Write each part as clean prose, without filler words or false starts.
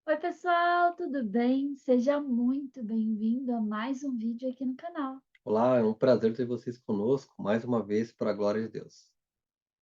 Oi, pessoal, tudo bem? Seja muito bem-vindo a mais um vídeo aqui no canal. Olá, é um prazer ter vocês conosco mais uma vez para a glória de Deus.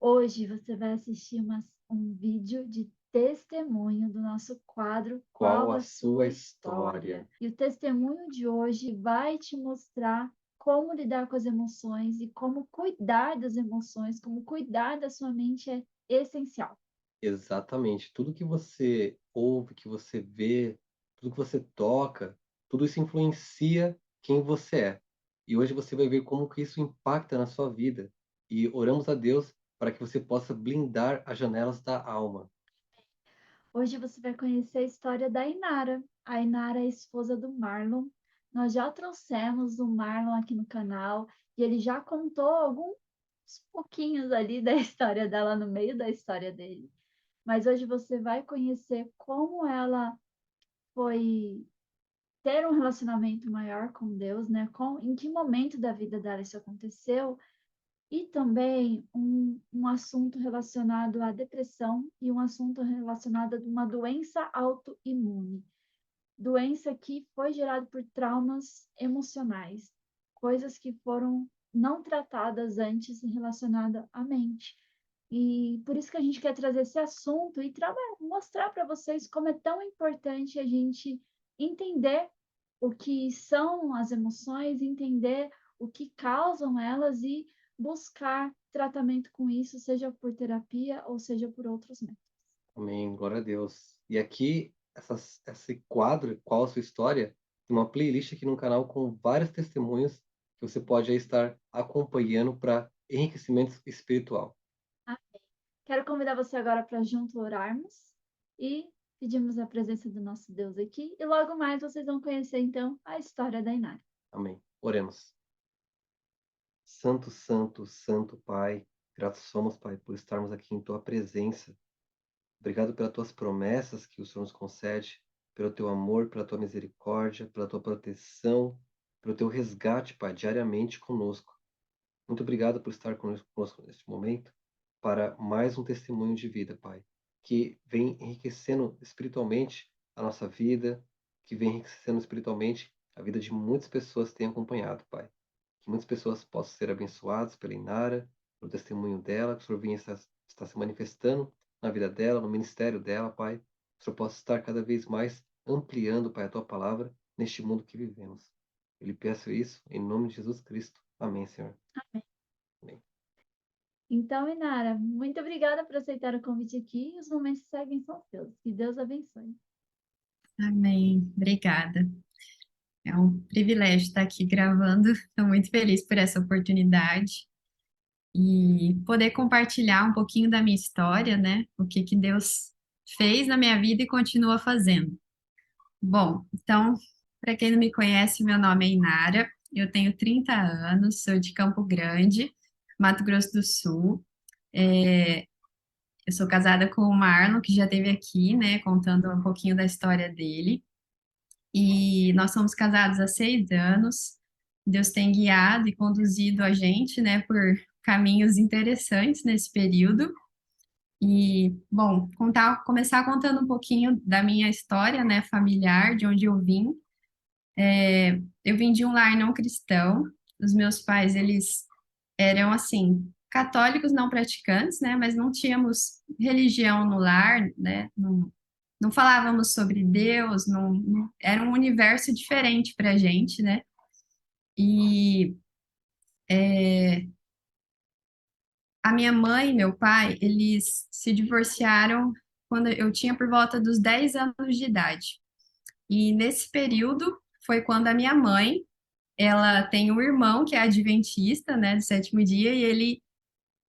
Hoje você vai assistir um vídeo de testemunho do nosso quadro Qual Qual a a sua Sua história? História? E o testemunho de hoje vai te mostrar como lidar com as emoções e como cuidar das emoções, como cuidar da sua mente é essencial. Exatamente, tudo que você ouve, que você vê, tudo que você toca, tudo isso influencia quem você é. E hoje você vai ver como que isso impacta na sua vida. E oramos a Deus para que você possa blindar as janelas da alma. Hoje você vai conhecer a história da Inara. A Inara é a esposa do Marlon. Nós já trouxemos o Marlon aqui no canal e ele já contou alguns pouquinhos ali da história dela no meio da história dele. Mas hoje você vai conhecer como ela foi ter um relacionamento maior com Deus, né? Em que momento da vida dela isso aconteceu e também um assunto relacionado à depressão e um assunto relacionado a uma doença autoimune. Doença que foi gerada por traumas emocionais, coisas que foram não tratadas antes relacionada à mente. E por isso que a gente quer trazer esse assunto e mostrar para vocês como é tão importante a gente entender o que são as emoções, entender o que causam elas e buscar tratamento com isso, seja por terapia ou seja por outros métodos. Amém, glória a Deus. E aqui, esse quadro, Qual a Sua História, tem uma playlist aqui no canal com vários testemunhos que você pode aí estar acompanhando para enriquecimento espiritual. Amém. Quero convidar você agora para junto orarmos e pedimos a presença do nosso Deus aqui. E logo mais vocês vão conhecer então a história da Inara. Amém. Oremos. Santo, santo, santo Pai, gratos somos, Pai, por estarmos aqui em Tua presença. Obrigado pelas Tuas promessas que o Senhor nos concede, pelo Teu amor, pela Tua misericórdia, pela Tua proteção, pelo Teu resgate, Pai, diariamente conosco. Muito obrigado por estar conosco neste momento para mais um testemunho de vida, Pai, que vem enriquecendo espiritualmente a nossa vida, que vem enriquecendo espiritualmente a vida de muitas pessoas que têm acompanhado, Pai. Que muitas pessoas possam ser abençoadas pela Inara, pelo testemunho dela, que o Senhor venha estar se manifestando na vida dela, no ministério dela, Pai. Que o Senhor possa estar cada vez mais ampliando, Pai, a Tua palavra neste mundo que vivemos. Eu lhe peço isso em nome de Jesus Cristo. Amém, Senhor. Amém. Então, Inara, muito obrigada por aceitar o convite aqui. Os momentos que seguem são seus. Que Deus abençoe. Amém. Obrigada. É um privilégio estar aqui gravando. Estou muito feliz por essa oportunidade e poder compartilhar um pouquinho da minha história, né? O que que Deus fez na minha vida e continua fazendo. Bom, então, para quem não me conhece, meu nome é Inara. Eu tenho 30 anos, sou de Campo Grande, Mato Grosso do Sul. É, eu sou casada com o Marlon, que já esteve aqui, né, contando um pouquinho da história dele. E nós somos casados há 6 anos. Deus tem guiado e conduzido a gente, né, por caminhos interessantes nesse período. E, bom, começar contando um pouquinho da minha história, né, familiar, de onde eu vim. Eu vim de um lar não cristão. Os meus pais, eles eram, assim, católicos não praticantes, né, mas não tínhamos religião no lar, né, não falávamos sobre Deus, era um universo diferente para a gente, né? E a minha mãe e meu pai, eles se divorciaram quando eu tinha por volta dos 10 anos de idade. E nesse período foi quando a minha mãe, ela tem um irmão que é adventista, né, do sétimo dia, e ele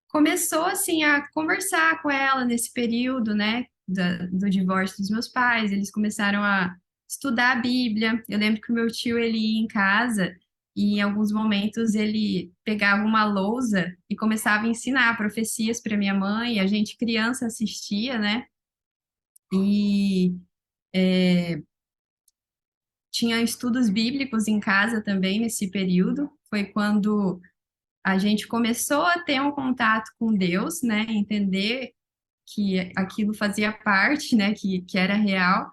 começou assim a conversar com ela nesse período, né, do divórcio dos meus pais. Eles começaram a estudar a Bíblia. Eu lembro que o meu tio ele ia em casa e em alguns momentos ele pegava uma lousa e começava a ensinar profecias para minha mãe. A gente criança assistia, né? E tinha estudos bíblicos em casa também nesse período. Foi quando a gente começou a ter um contato com Deus, né? Entender que aquilo fazia parte, né, que era real.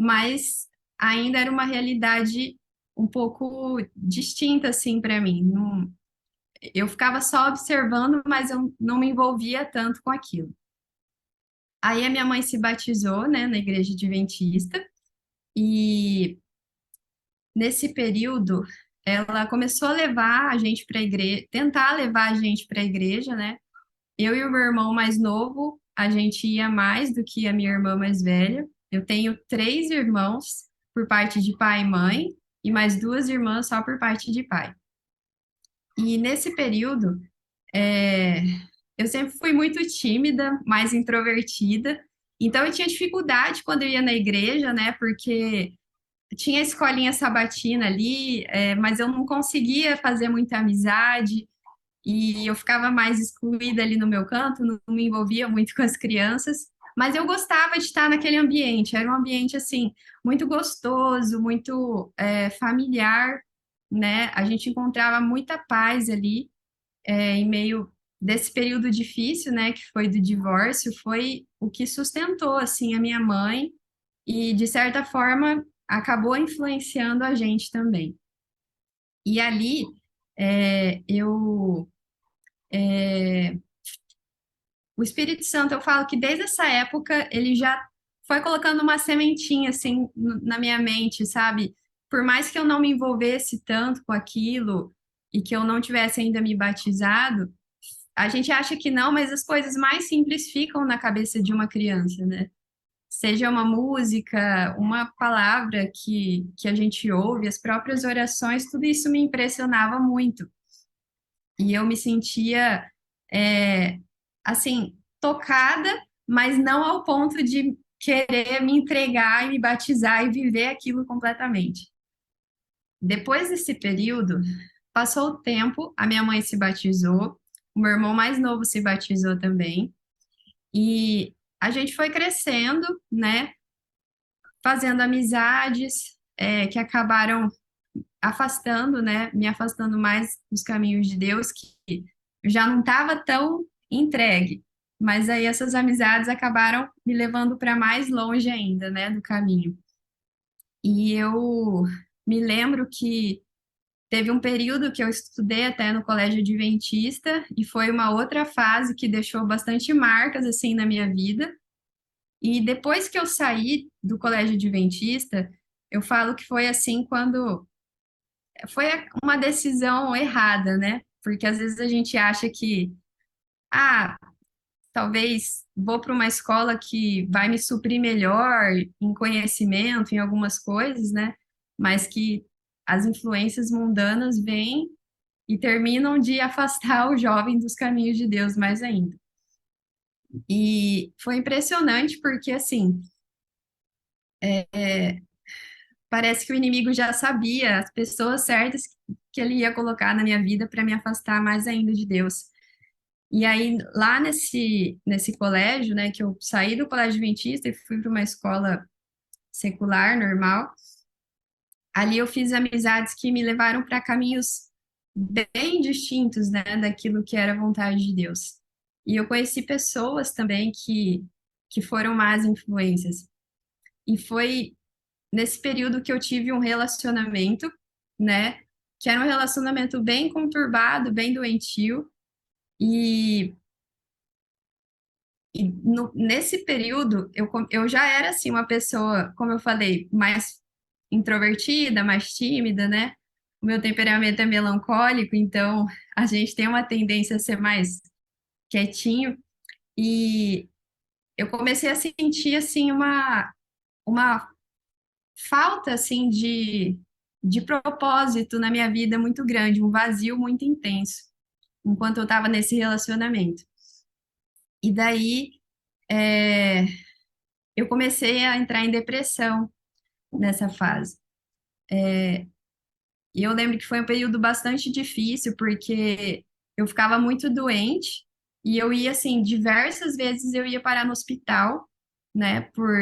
mas ainda era uma realidade um pouco distinta, assim, para mim. Eu ficava só observando, mas eu não me envolvia tanto com aquilo. Aí a minha mãe se batizou, né, na igreja adventista, e nesse período ela começou a levar a gente para a igreja, tentar levar a gente para a igreja, né? Eu e o meu irmão mais novo, a gente ia mais do que a minha irmã mais velha. Eu tenho 3 irmãos por parte de pai e mãe, e mais 2 irmãs só por parte de pai. E nesse período, é, eu sempre fui muito tímida, mais introvertida. Então eu tinha dificuldade quando eu ia na igreja, né? Porque tinha a escolinha sabatina ali, mas eu não conseguia fazer muita amizade e eu ficava mais excluída ali no meu canto, não me envolvia muito com as crianças. Mas eu gostava de estar naquele ambiente. Era um ambiente assim muito gostoso, muito familiar, né? A gente encontrava muita paz ali em meio desse período difícil, né, que foi do divórcio, foi o que sustentou assim a minha mãe e de certa forma acabou influenciando a gente também. E ali eu o Espírito Santo, eu falo que desde essa época ele já foi colocando uma sementinha assim na minha mente, sabe? Por mais que eu não me envolvesse tanto com aquilo e que eu não tivesse ainda me batizado, a gente acha que não, mas as coisas mais simples ficam na cabeça de uma criança, né? Seja uma música, uma palavra que a gente ouve, as próprias orações, tudo isso me impressionava muito. E eu me sentia, assim, tocada, mas não ao ponto de querer me entregar e me batizar e viver aquilo completamente. Depois desse período, passou o tempo, a minha mãe se batizou, o meu irmão mais novo se batizou também, e a gente foi crescendo, né, fazendo amizades, que acabaram afastando, né, me afastando mais dos caminhos de Deus, que eu já não estava tão entregue, mas aí essas amizades acabaram me levando para mais longe ainda, né, do caminho. E eu me lembro que teve um período que eu estudei até no colégio adventista e foi uma outra fase que deixou bastante marcas assim na minha vida. E depois que eu saí do colégio adventista, eu falo que foi assim quando foi uma decisão errada, né? Porque às vezes a gente acha que, ah, talvez vou para uma escola que vai me suprir melhor em conhecimento, em algumas coisas, né? Mas que as influências mundanas vêm e terminam de afastar o jovem dos caminhos de Deus mais ainda. E foi impressionante porque, assim, parece que o inimigo já sabia as pessoas certas que ele ia colocar na minha vida para me afastar mais ainda de Deus. E aí, lá nesse colégio, né, que eu saí do colégio adventista e fui para uma escola secular, normal, ali eu fiz amizades que me levaram para caminhos bem distintos, né, daquilo que era a vontade de Deus. E eu conheci pessoas também que foram más influências. E foi nesse período que eu tive um relacionamento, né, que era um relacionamento bem conturbado, bem doentio, e nesse período, eu já era, assim, uma pessoa, como eu falei, mais introvertida, mais tímida, né? O meu temperamento é melancólico, então a gente tem uma tendência a ser mais quietinho. E eu comecei a sentir, assim, uma falta, assim, de propósito na minha vida muito grande, um vazio muito intenso, enquanto eu estava nesse relacionamento. E daí, é, eu comecei a entrar em depressão nessa fase. E eu lembro que foi um período bastante difícil, porque eu ficava muito doente e eu ia, assim, diversas vezes eu ia parar no hospital, né, por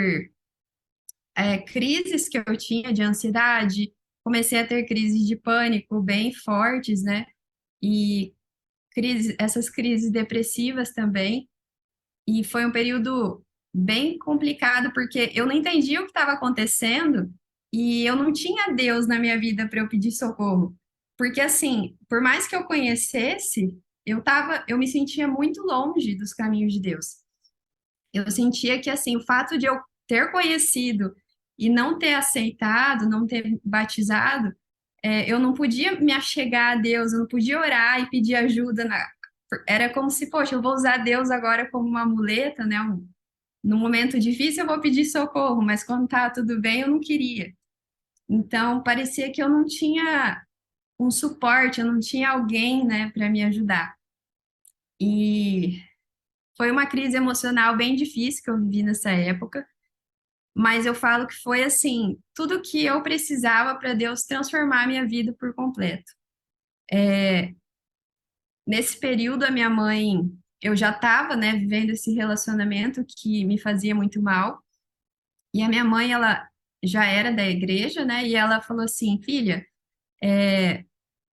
crises que eu tinha de ansiedade. Comecei a ter crises de pânico bem fortes, né, e essas crises depressivas também. E foi um período bem complicado, porque eu não entendia o que estava acontecendo e eu não tinha Deus na minha vida para eu pedir socorro. Porque, assim, por mais que eu conhecesse, eu me sentia muito longe dos caminhos de Deus. Eu sentia que, assim, o fato de eu ter conhecido e não ter aceitado, não ter batizado, eu não podia me achegar a Deus, eu não podia orar e pedir ajuda. Era como se, poxa, eu vou usar Deus agora como uma muleta, né? No momento difícil eu vou pedir socorro, mas quando tá tudo bem eu não queria. Então parecia que eu não tinha um suporte, eu não tinha alguém, né, para me ajudar. E foi uma crise emocional bem difícil que eu vivi nessa época, mas eu falo que foi assim, tudo que eu precisava para Deus transformar a minha vida por completo. Nesse período, a minha mãe, eu já estava, né, vivendo esse relacionamento que me fazia muito mal. E a minha mãe, ela já era da igreja, né? E ela falou assim, filha,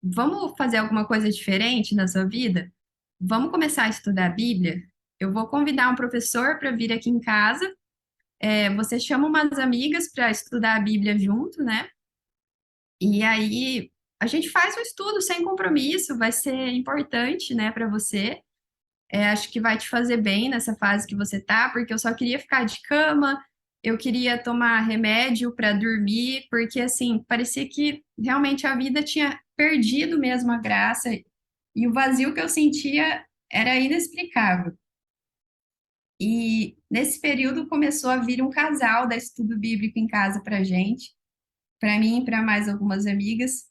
vamos fazer alguma coisa diferente na sua vida? Vamos começar a estudar a Bíblia? Eu vou convidar um professor para vir aqui em casa. Você chama umas amigas para estudar a Bíblia junto, né? E aí a gente faz o estudo sem compromisso, vai ser importante, né, para você. Acho que vai te fazer bem nessa fase que você tá, porque eu só queria ficar de cama, eu queria tomar remédio para dormir, porque assim, parecia que realmente a vida tinha perdido mesmo a graça e o vazio que eu sentia era inexplicável. E nesse período começou a vir um casal da estudo bíblico em casa para gente, para mim e para mais algumas amigas,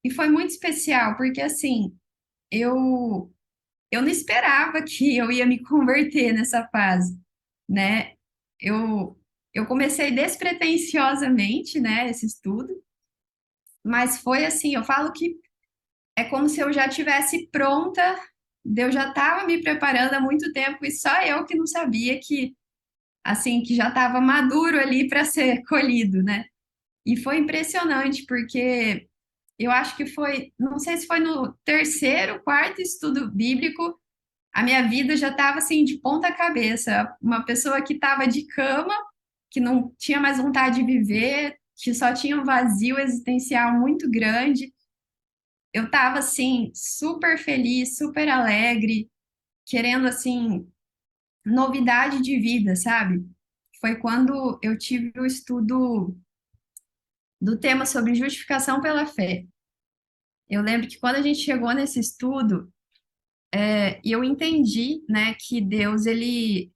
e foi muito especial, porque assim, eu eu não esperava que eu ia me converter nessa fase, né? Eu, eu comecei despretensiosamente, né, esse estudo, mas foi assim, eu falo que é como se eu já tivesse pronta, eu já estava me preparando há muito tempo e só eu que não sabia que, assim, que já estava maduro ali para ser colhido, né? E foi impressionante, porque eu acho que foi, não sei se foi no terceiro, quarto estudo bíblico, a minha vida já estava assim de ponta cabeça. Uma pessoa que estava de cama, que não tinha mais vontade de viver, que só tinha um vazio existencial muito grande. Eu estava assim super feliz, super alegre, querendo assim novidade de vida, sabe? Foi quando eu tive o estudo do tema sobre justificação pela fé. Eu lembro que quando a gente chegou nesse estudo, eu entendi, né, que Deus ele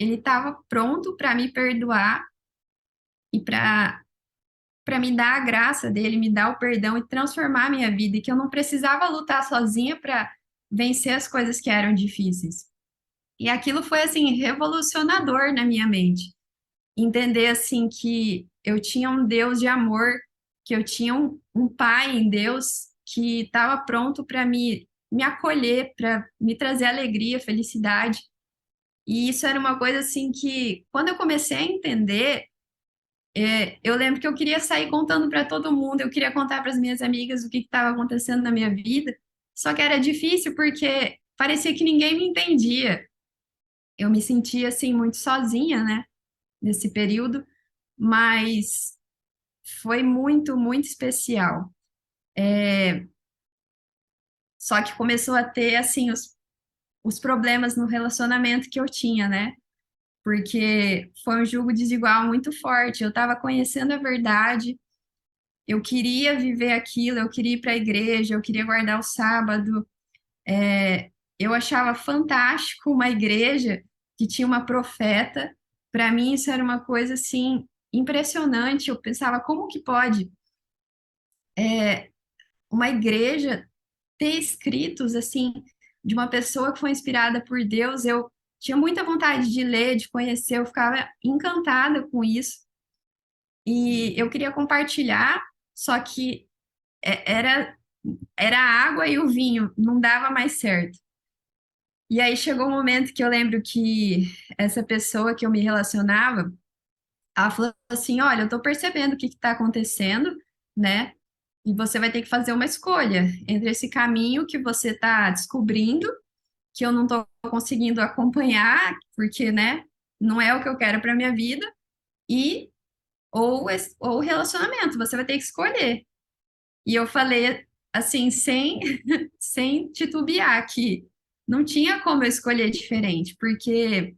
estava pronto para me perdoar e para me dar a graça dele, me dar o perdão e transformar a minha vida, e que eu não precisava lutar sozinha para vencer as coisas que eram difíceis. E aquilo foi assim revolucionador na minha mente. Entender assim que eu tinha um Deus de amor, que eu tinha um pai em Deus que estava pronto para me acolher, para me trazer alegria, felicidade. E isso era uma coisa assim que, quando eu comecei a entender, eu lembro que eu queria sair contando para todo mundo, eu queria contar para as minhas amigas o que estava acontecendo na minha vida, só que era difícil porque parecia que ninguém me entendia. Eu me sentia assim muito sozinha, né, nesse período, mas foi muito, muito especial. Só que começou a ter assim os problemas no relacionamento que eu tinha, né? Porque foi um julgo desigual muito forte. Eu estava conhecendo a verdade, eu queria viver aquilo, eu queria ir para a igreja, eu queria guardar o sábado. Eu achava fantástico uma igreja que tinha uma profeta. Para mim, isso era uma coisa assim impressionante. Eu pensava, como que pode uma igreja ter escritos assim de uma pessoa que foi inspirada por Deus? Eu tinha muita vontade de ler, de conhecer, eu ficava encantada com isso. E eu queria compartilhar, só que era a água e o vinho, não dava mais certo. E aí chegou um momento que eu lembro que essa pessoa que eu me relacionava, ela falou assim: Olha, eu tô percebendo o que está acontecendo, né? E você vai ter que fazer uma escolha entre esse caminho que você está descobrindo, que eu não tô conseguindo acompanhar, porque, né? não é o que eu quero para minha vida, e ou relacionamento, você vai ter que escolher. E eu falei assim, sem, sem titubear, que não tinha como eu escolher diferente, porque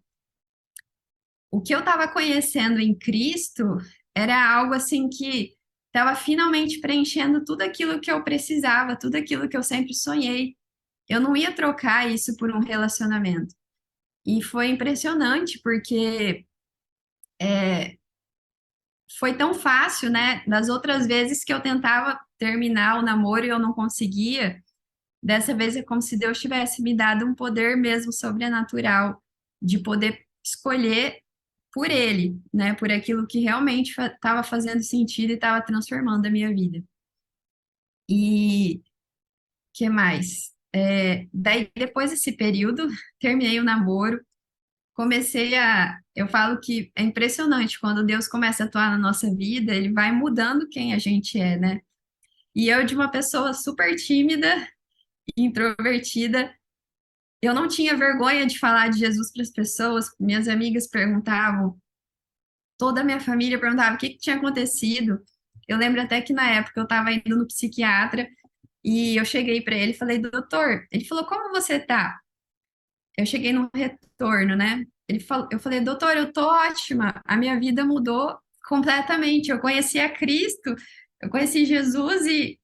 o que eu estava conhecendo em Cristo era algo assim que estava finalmente preenchendo tudo aquilo que eu precisava, tudo aquilo que eu sempre sonhei. Eu não ia trocar isso por um relacionamento. E foi impressionante, porque foi tão fácil, né? Das outras vezes que eu tentava terminar o namoro e eu não conseguia, dessa vez é como se Deus tivesse me dado um poder mesmo sobrenatural de poder escolher por ele, né? Por aquilo que realmente estava fazendo sentido e estava transformando a minha vida. E que mais? Daí, depois desse período, terminei o namoro, eu falo que é impressionante quando Deus começa a atuar na nossa vida, ele vai mudando quem a gente é, né? E eu, de uma pessoa super tímida, introvertida, eu não tinha vergonha de falar de Jesus para as pessoas. Minhas amigas perguntavam, toda a minha família perguntava o que tinha acontecido. Eu lembro até que na época eu estava indo no psiquiatra e eu cheguei para ele e falei, doutor, ele falou, como você tá? Eu cheguei no retorno, né? Eu falei, doutor, eu tô ótima, a minha vida mudou completamente. Eu conheci a Cristo, eu conheci Jesus e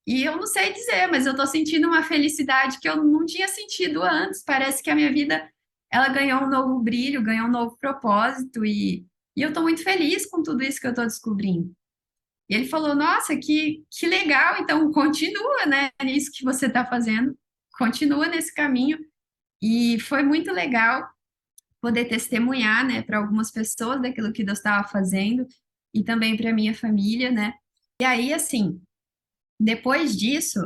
eu não sei dizer, mas eu tô sentindo uma felicidade que eu não tinha sentido antes. Parece que a minha vida ela ganhou um novo brilho, ganhou um novo propósito e eu tô muito feliz com tudo isso que eu tô descobrindo. E ele falou, nossa, que legal, então continua, né, nisso que você está fazendo, continua nesse caminho. E foi muito legal poder testemunhar, né, para algumas pessoas daquilo que Deus estava fazendo e também para minha família, né. E aí, assim, depois disso,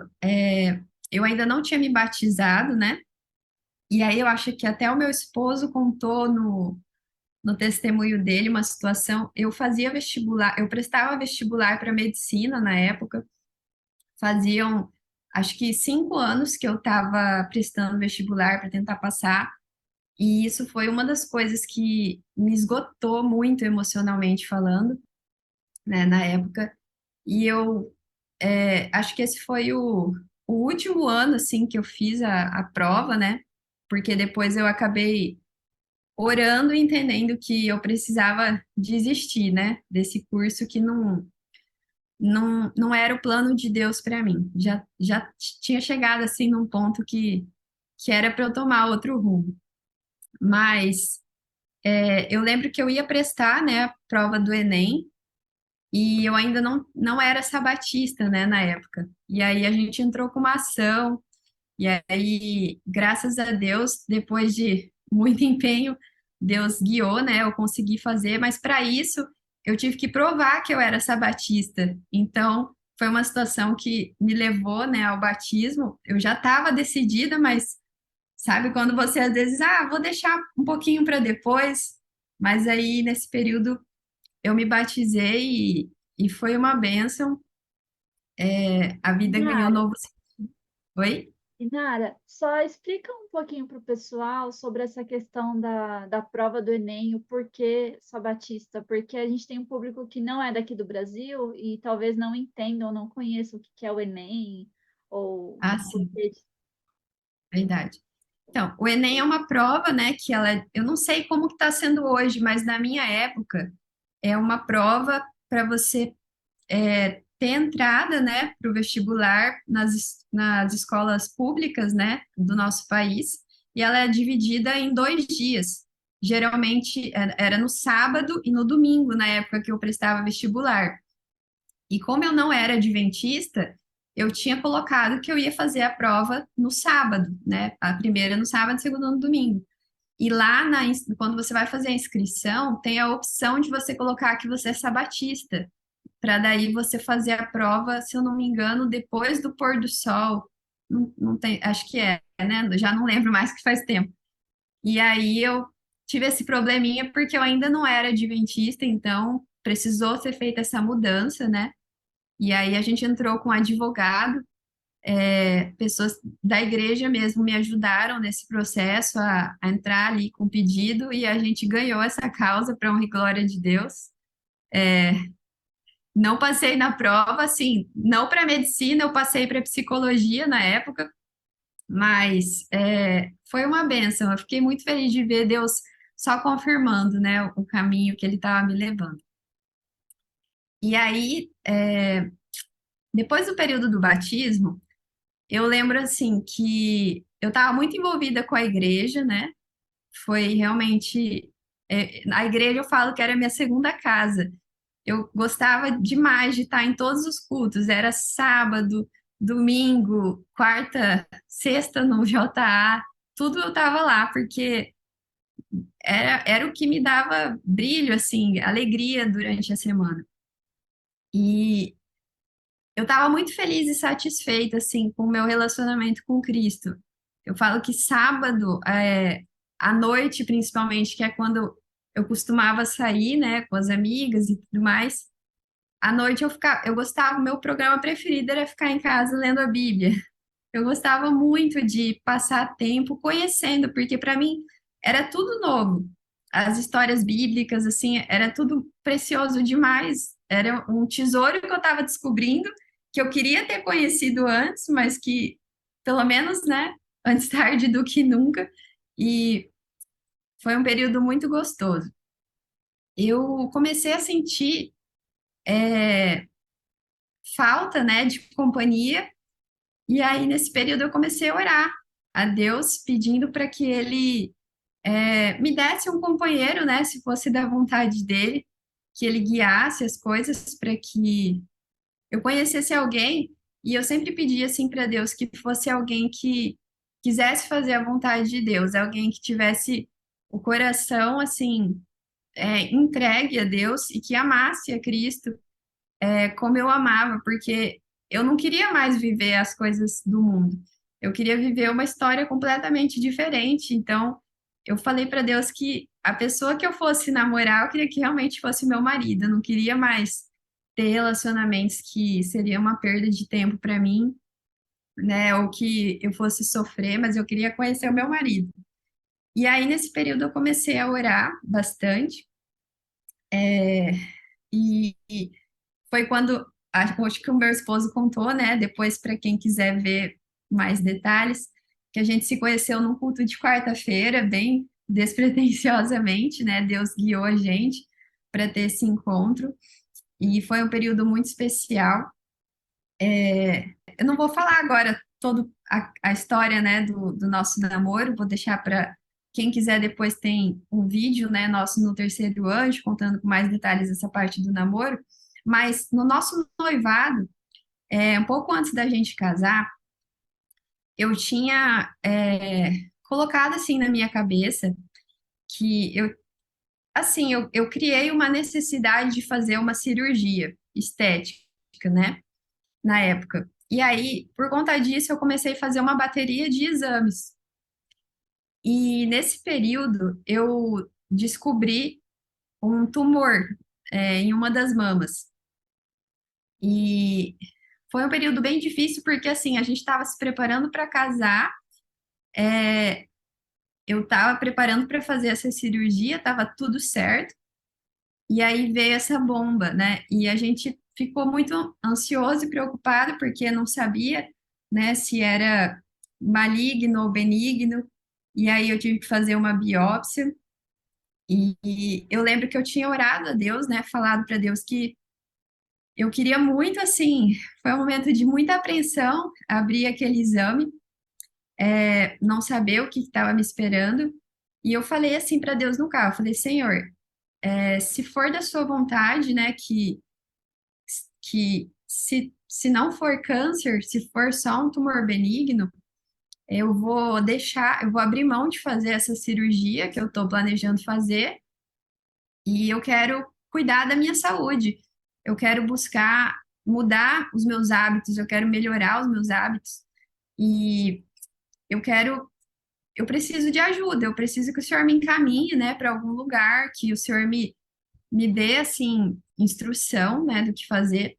eu ainda não tinha me batizado, né, e aí eu acho que até o meu esposo contou no testemunho dele uma situação. Eu fazia vestibular, eu prestava vestibular para medicina na época, faziam acho que 5 anos que eu estava prestando vestibular para tentar passar. E isso foi uma das coisas que me esgotou muito emocionalmente falando, né, na época. E eu acho que esse foi o último ano, assim, que eu fiz a prova, né? Porque depois eu acabei orando e entendendo que eu precisava desistir, né? Desse curso que não era o plano de Deus para mim. Já tinha chegado, assim, num ponto que era para eu tomar outro rumo. Mas eu lembro que eu ia prestar, né, a prova do Enem e eu ainda não era sabatista, né, na época. E aí a gente entrou com uma ação, e aí, graças a Deus, depois de muito empenho, Deus guiou, né, eu consegui fazer, mas para isso eu tive que provar que eu era sabatista. Então, foi uma situação que me levou, né, ao batismo. Eu já estava decidida, mas sabe quando você às vezes, vou deixar um pouquinho para depois, mas aí nesse período eu me batizei e foi uma bênção. A vida ganhou Inara, novo. Oi? Inara, só explica um pouquinho para o pessoal sobre essa questão da prova do Enem, o porquê sabatista, porque a gente tem um público que não é daqui do Brasil e talvez não entenda ou não conheça o que que é o Enem, ou o Ah, sim, porquê. verdade. Então, o Enem é uma prova, né, que eu não sei como que está sendo hoje, mas na minha época é uma prova para você ter entrada, né, para o vestibular nas escolas públicas, né, do nosso país, e ela é dividida em 2 dias. Geralmente era no sábado e no domingo, na época que eu prestava vestibular. E como eu não era adventista, eu tinha colocado que eu ia fazer a prova no sábado, né? A primeira no sábado, a segunda no domingo. E lá, quando você vai fazer a inscrição, tem a opção de você colocar que você é sabatista, para daí você fazer a prova, se eu não me engano, depois do pôr do sol. Não tem, acho que né? Já não lembro mais que faz tempo. E aí eu tive esse probleminha porque eu ainda não era adventista, então precisou ser feita essa mudança, né? E aí a gente entrou com um advogado pessoas da igreja mesmo me ajudaram nesse processo a entrar ali com o pedido e a gente ganhou essa causa para honra e glória de Deus. Não passei na prova, assim, não para medicina, eu passei para psicologia na época, mas foi uma bênção. Eu fiquei muito feliz de ver Deus só confirmando, né, o caminho que Ele estava me levando. E aí, depois do período do batismo, eu lembro assim que eu estava muito envolvida com a igreja, né? Foi realmente a igreja eu falo que era a minha segunda casa. Eu gostava demais de estar em todos os cultos. Era sábado, domingo, quarta, sexta no JA, tudo eu estava lá porque era o que me dava brilho, assim, alegria durante a semana. E eu estava muito feliz e satisfeita, assim, com o meu relacionamento com Cristo. Eu falo que sábado, à noite, principalmente, que é quando eu costumava sair, né, com as amigas e tudo mais, à noite eu gostava, o meu programa preferido era ficar em casa lendo a Bíblia. Eu gostava muito de passar tempo conhecendo, porque para mim era tudo novo. As histórias bíblicas, assim, era tudo precioso demais. Era um tesouro que eu estava descobrindo, que eu queria ter conhecido antes, mas que, pelo menos, né, antes tarde do que nunca. E foi um período muito gostoso. Eu comecei a sentir falta, né, de companhia. E aí, nesse período, eu comecei a orar a Deus, pedindo para que Ele me desse um companheiro, né, se fosse da vontade dele, que Ele guiasse as coisas para que eu conhecesse alguém. E eu sempre pedia assim para Deus que fosse alguém que quisesse fazer a vontade de Deus, alguém que tivesse o coração assim entregue a Deus e que amasse a Cristo como eu amava, porque eu não queria mais viver as coisas do mundo. Eu queria viver uma história completamente diferente. Então, eu falei para Deus que a pessoa que eu fosse namorar, eu queria que realmente fosse meu marido. Eu não queria mais ter relacionamentos que seria uma perda de tempo para mim, né? Ou que eu fosse sofrer, mas eu queria conhecer o meu marido. E aí, nesse período, eu comecei a orar bastante. E foi quando, acho que o meu esposo contou, né? Depois, para quem quiser ver mais detalhes, que a gente se conheceu num culto de quarta-feira, bem despretensiosamente, né? Deus guiou a gente para ter esse encontro e foi um período muito especial. Eu não vou falar agora toda a história, né, do nosso namoro, vou deixar para quem quiser depois tem um vídeo, né, nosso no Terceiro Anjo, contando com mais detalhes essa parte do namoro, mas no nosso noivado, um pouco antes da gente casar, eu tinha colocado assim na minha cabeça que assim, eu criei uma necessidade de fazer uma cirurgia estética, né? Na época. E aí, por conta disso, eu comecei a fazer uma bateria de exames. E nesse período, eu descobri um tumor, em uma das mamas. E foi um período bem difícil, porque assim, a gente estava se preparando para casar, eu estava preparando para fazer essa cirurgia, estava tudo certo. E aí veio essa bomba, né? E a gente ficou muito ansioso e preocupado porque não sabia, né, se era maligno ou benigno. E aí eu tive que fazer uma biópsia. E eu lembro que eu tinha orado a Deus, né, falado para Deus que eu queria muito, assim, foi um momento de muita apreensão, abrir aquele exame, não saber o que estava me esperando. E eu falei assim para Deus no carro, eu falei, Senhor, se for da sua vontade, né, que se não for câncer, se for só um tumor benigno, eu vou abrir mão de fazer essa cirurgia que eu estou planejando fazer e eu quero cuidar da minha saúde. Eu quero buscar mudar os meus hábitos, eu quero melhorar os meus hábitos e eu quero, eu preciso de ajuda, eu preciso que o senhor me encaminhe, né, para algum lugar, que o senhor me dê, assim, instrução, né, do que fazer.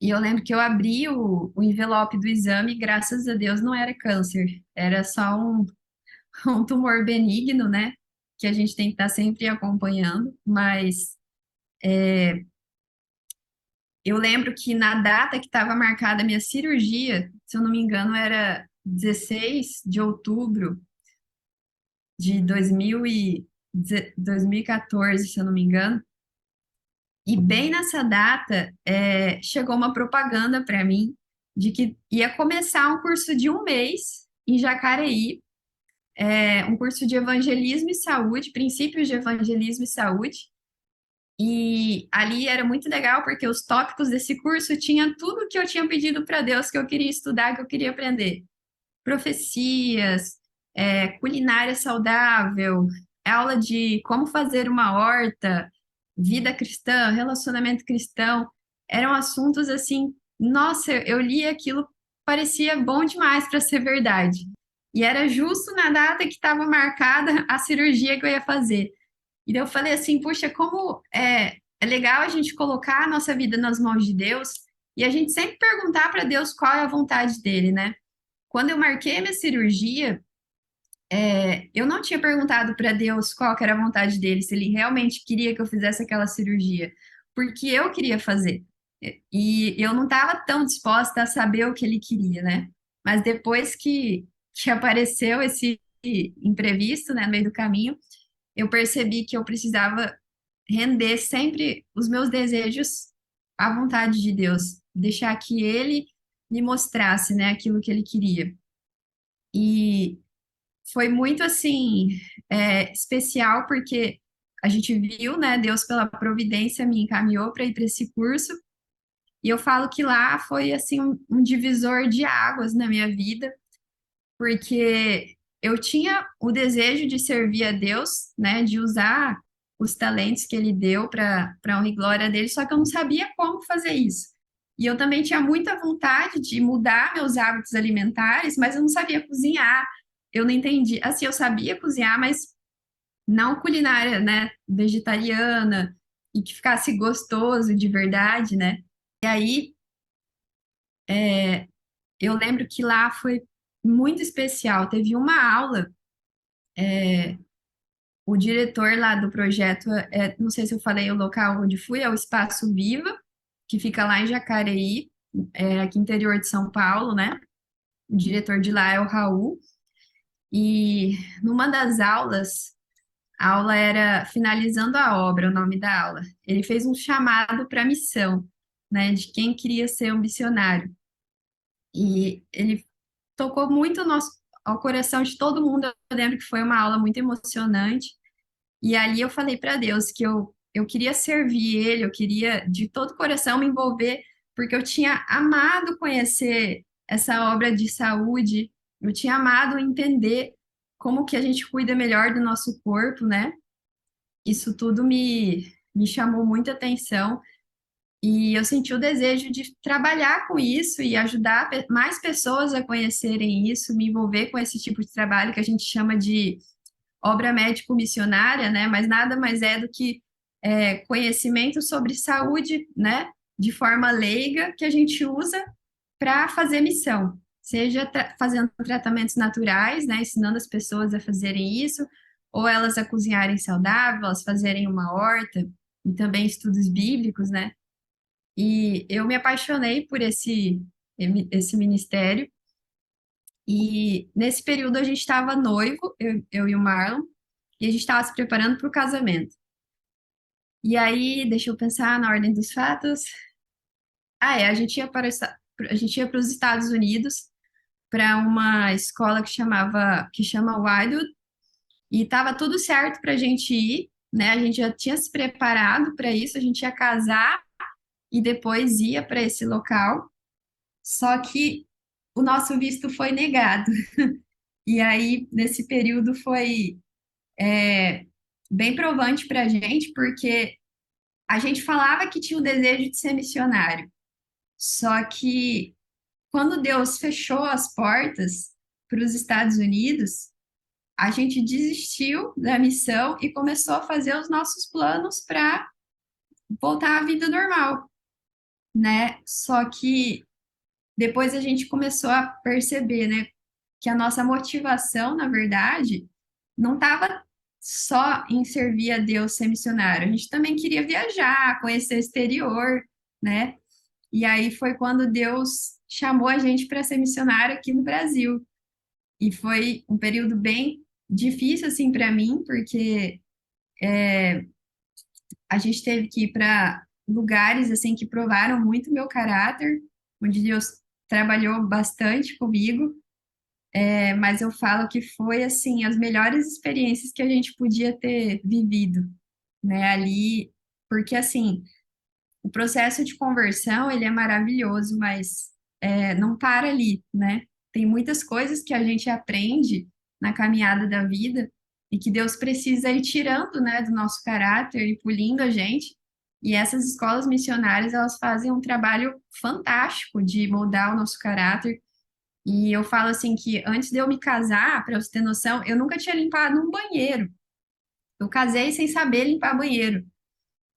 E eu lembro que eu abri o envelope do exame e, graças a Deus, não era câncer. Era só um tumor benigno, né? Que a gente tem que estar sempre acompanhando. Mas eu lembro que na data que estava marcada a minha cirurgia, se eu não me engano, era 16 de outubro de 2014, se eu não me engano. E bem nessa data, chegou uma propaganda para mim de que ia começar um curso de um mês em Jacareí, um curso de evangelismo e saúde, princípios de evangelismo e saúde. E ali era muito legal porque os tópicos desse curso tinha tudo que eu tinha pedido para Deus que eu queria estudar, que eu queria aprender. Profecias, culinária saudável, aula de como fazer uma horta, vida cristã, relacionamento cristão. Eram assuntos assim, nossa, eu li aquilo, parecia bom demais para ser verdade. E era justo na data que estava marcada a cirurgia que eu ia fazer. E daí eu falei assim, puxa, como é legal a gente colocar a nossa vida nas mãos de Deus e a gente sempre perguntar para Deus qual é a vontade dele, né? Quando eu marquei a minha cirurgia, eu não tinha perguntado para Deus qual que era a vontade dele, se ele realmente queria que eu fizesse aquela cirurgia, porque eu queria fazer. E eu não estava tão disposta a saber o que ele queria, né? Mas depois que apareceu esse imprevisto, né, no meio do caminho, eu percebi que eu precisava render sempre os meus desejos à vontade de Deus, deixar que ele me mostrasse, né, aquilo que ele queria. E foi muito assim especial porque a gente viu, né, Deus pela providência me encaminhou para ir para esse curso. E eu falo que lá foi assim um divisor de águas na minha vida, porque eu tinha o desejo de servir a Deus, né, de usar os talentos que ele deu para honra e glória dele, só que eu não sabia como fazer isso. E eu também tinha muita vontade de mudar meus hábitos alimentares, mas eu não sabia cozinhar. Eu não entendi. Assim, eu sabia cozinhar, mas não culinária, né, vegetariana e que ficasse gostoso de verdade, né? E aí eu lembro que lá foi muito especial. Teve uma aula, o diretor lá do projeto, não sei se eu falei o local onde fui, é o Espaço Viva, que fica lá em Jacareí, aqui no interior de São Paulo, né? O diretor de lá é o Raul. E numa das aulas, a aula era Finalizando a Obra, o nome da aula. Ele fez um chamado para a missão, né? De quem queria ser um missionário. E ele tocou muito ao coração de todo mundo. Eu lembro que foi uma aula muito emocionante. E ali eu falei para Deus que eu queria servir Ele, eu queria de todo o coração me envolver, porque eu tinha amado conhecer essa obra de saúde, eu tinha amado entender como que a gente cuida melhor do nosso corpo, né? Isso tudo me chamou muita atenção. E eu senti o desejo de trabalhar com isso e ajudar mais pessoas a conhecerem isso, me envolver com esse tipo de trabalho que a gente chama de obra médico-missionária, né? Mas nada mais é do que conhecimento sobre saúde, né? De forma leiga que a gente usa para fazer missão, seja fazendo tratamentos naturais, né? Ensinando as pessoas a fazerem isso, ou elas a cozinharem saudável, elas fazerem uma horta, e também estudos bíblicos, né? E eu me apaixonei por esse ministério. E nesse período a gente estava noivo, eu e o Marlon, e a gente estava se preparando para o casamento. E aí, deixa eu pensar na ordem dos fatos. A gente ia a gente ia para os Estados Unidos para uma escola que chama Wildwood, e estava tudo certo para a gente ir, né? A gente já tinha se preparado para isso, a gente ia casar e depois ia para esse local. Só que o nosso visto foi negado. E aí, nesse período, foi bem provante para a gente, porque a gente falava que tinha o desejo de ser missionário. Só que quando Deus fechou as portas para os Estados Unidos, a gente desistiu da missão e começou a fazer os nossos planos para voltar à vida normal. né? Só que depois a gente começou a perceber, né, que a nossa motivação, na verdade, não estava só em servir a Deus ser missionário. A gente também queria viajar, conhecer o exterior, né? E aí foi quando Deus chamou a gente para ser missionário aqui no Brasil. E foi um período bem difícil assim para mim, porque a gente teve que ir para lugares assim que provaram muito meu caráter, onde Deus trabalhou bastante comigo. Mas eu falo que foi assim as melhores experiências que a gente podia ter vivido, né, ali, porque assim, o processo de conversão, ele é maravilhoso, mas não para ali, né? Tem muitas coisas que a gente aprende na caminhada da vida e que Deus precisa ir tirando, né, do nosso caráter e polindo a gente. E essas escolas missionárias, elas fazem um trabalho fantástico de moldar o nosso caráter. E eu falo assim que antes de eu me casar, para você ter noção, eu nunca tinha limpado um banheiro. Eu casei sem saber limpar banheiro.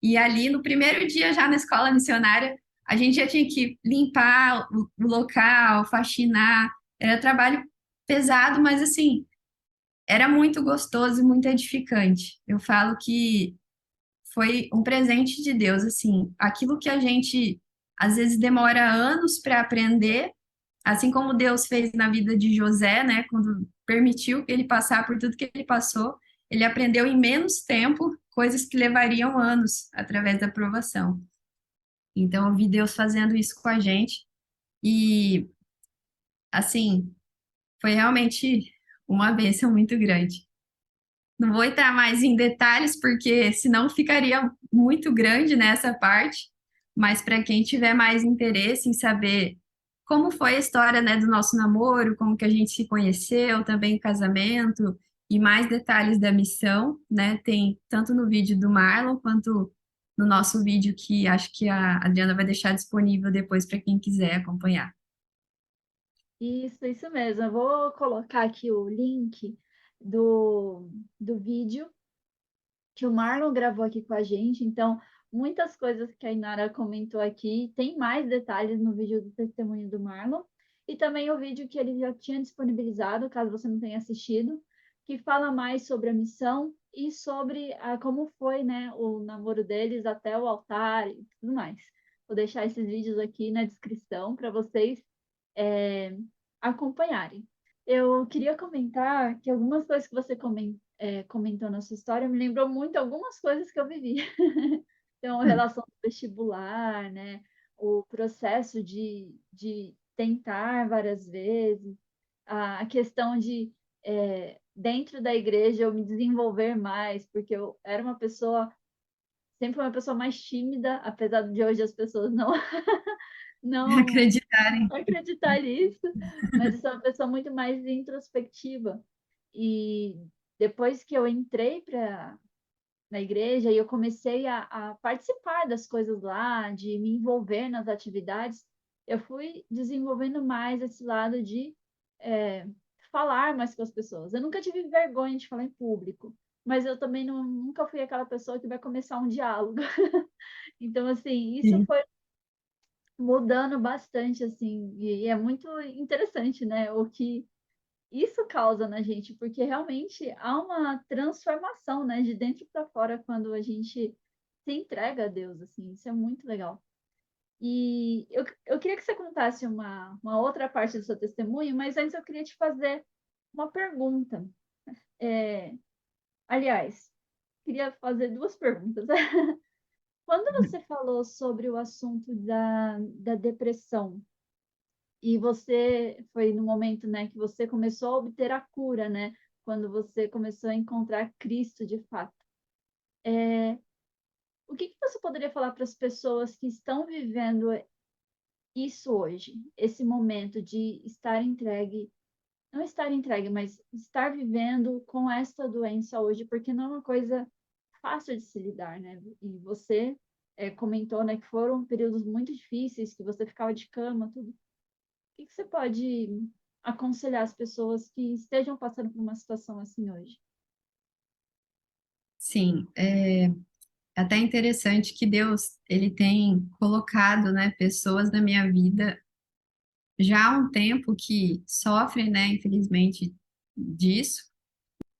E ali, no primeiro dia já na escola missionária, a gente já tinha que limpar o local, faxinar. Era trabalho pesado, mas assim, era muito gostoso e muito edificante. Eu falo que foi um presente de Deus, assim, aquilo que a gente às vezes demora anos para aprender, assim como Deus fez na vida de José, né, quando permitiu que ele passar por tudo que ele passou, ele aprendeu em menos tempo coisas que levariam anos através da provação. Então, eu vi Deus fazendo isso com a gente e, assim, foi realmente uma bênção muito grande. Não vou entrar mais em detalhes, porque senão ficaria muito grande nessa parte, mas para quem tiver mais interesse em saber como foi a história, né, do nosso namoro, como que a gente se conheceu, também o casamento e mais detalhes da missão, né, tem tanto no vídeo do Marlon quanto no nosso vídeo que acho que a Adriana vai deixar disponível depois para quem quiser acompanhar. Isso mesmo. Eu vou colocar aqui o link do vídeo que o Marlon gravou aqui com a gente. Então, muitas coisas que a Inara comentou aqui, tem mais detalhes no vídeo do testemunho do Marlon. E também o vídeo que ele já tinha disponibilizado, caso você não tenha assistido, que fala mais sobre a missão e sobre como foi, né, o namoro deles até o altar e tudo mais. Vou deixar esses vídeos aqui na descrição para vocês é, acompanharem. Eu queria comentar que algumas coisas que você comentou na sua história me lembrou muito algumas coisas que eu vivi. Então, a relação do vestibular, né? O processo de tentar várias vezes, a questão de, dentro da igreja, eu me desenvolver mais, porque eu era uma pessoa, sempre fui uma pessoa mais tímida, apesar de hoje as pessoas não, não Acreditarem. acreditar nisso, mas eu sou uma pessoa muito mais introspectiva. E depois que eu entrei na igreja e eu comecei a participar das coisas lá, de me envolver nas atividades, eu fui desenvolvendo mais esse lado de é, falar mais com as pessoas. Eu nunca tive vergonha de falar em público, mas eu também nunca fui aquela pessoa que vai começar um diálogo. Então, assim, isso Sim. foi mudando bastante, assim, e é muito interessante, né? O que isso causa na gente, porque realmente há uma transformação, né, de dentro para fora quando a gente se entrega a Deus, assim, isso é muito legal. E eu queria que você contasse uma outra parte do seu testemunho, mas antes eu queria te fazer uma pergunta. É, aliás, queria fazer duas perguntas. Quando você falou sobre o assunto da depressão, e você foi no momento, né, que você começou a obter a cura, né? Quando você começou a encontrar Cristo de fato. O que que você poderia falar para as pessoas que estão vivendo isso hoje, esse momento de estar entregue, não estar entregue, mas estar vivendo com esta doença hoje, porque não é uma coisa fácil de se lidar, né? E você comentou, né, que foram períodos muito difíceis, que você ficava de cama, tudo. Que você pode aconselhar as pessoas que estejam passando por uma situação assim hoje? Sim, é até interessante que Deus, ele tem colocado, né, pessoas na minha vida já há um tempo que sofrem, né, infelizmente, disso.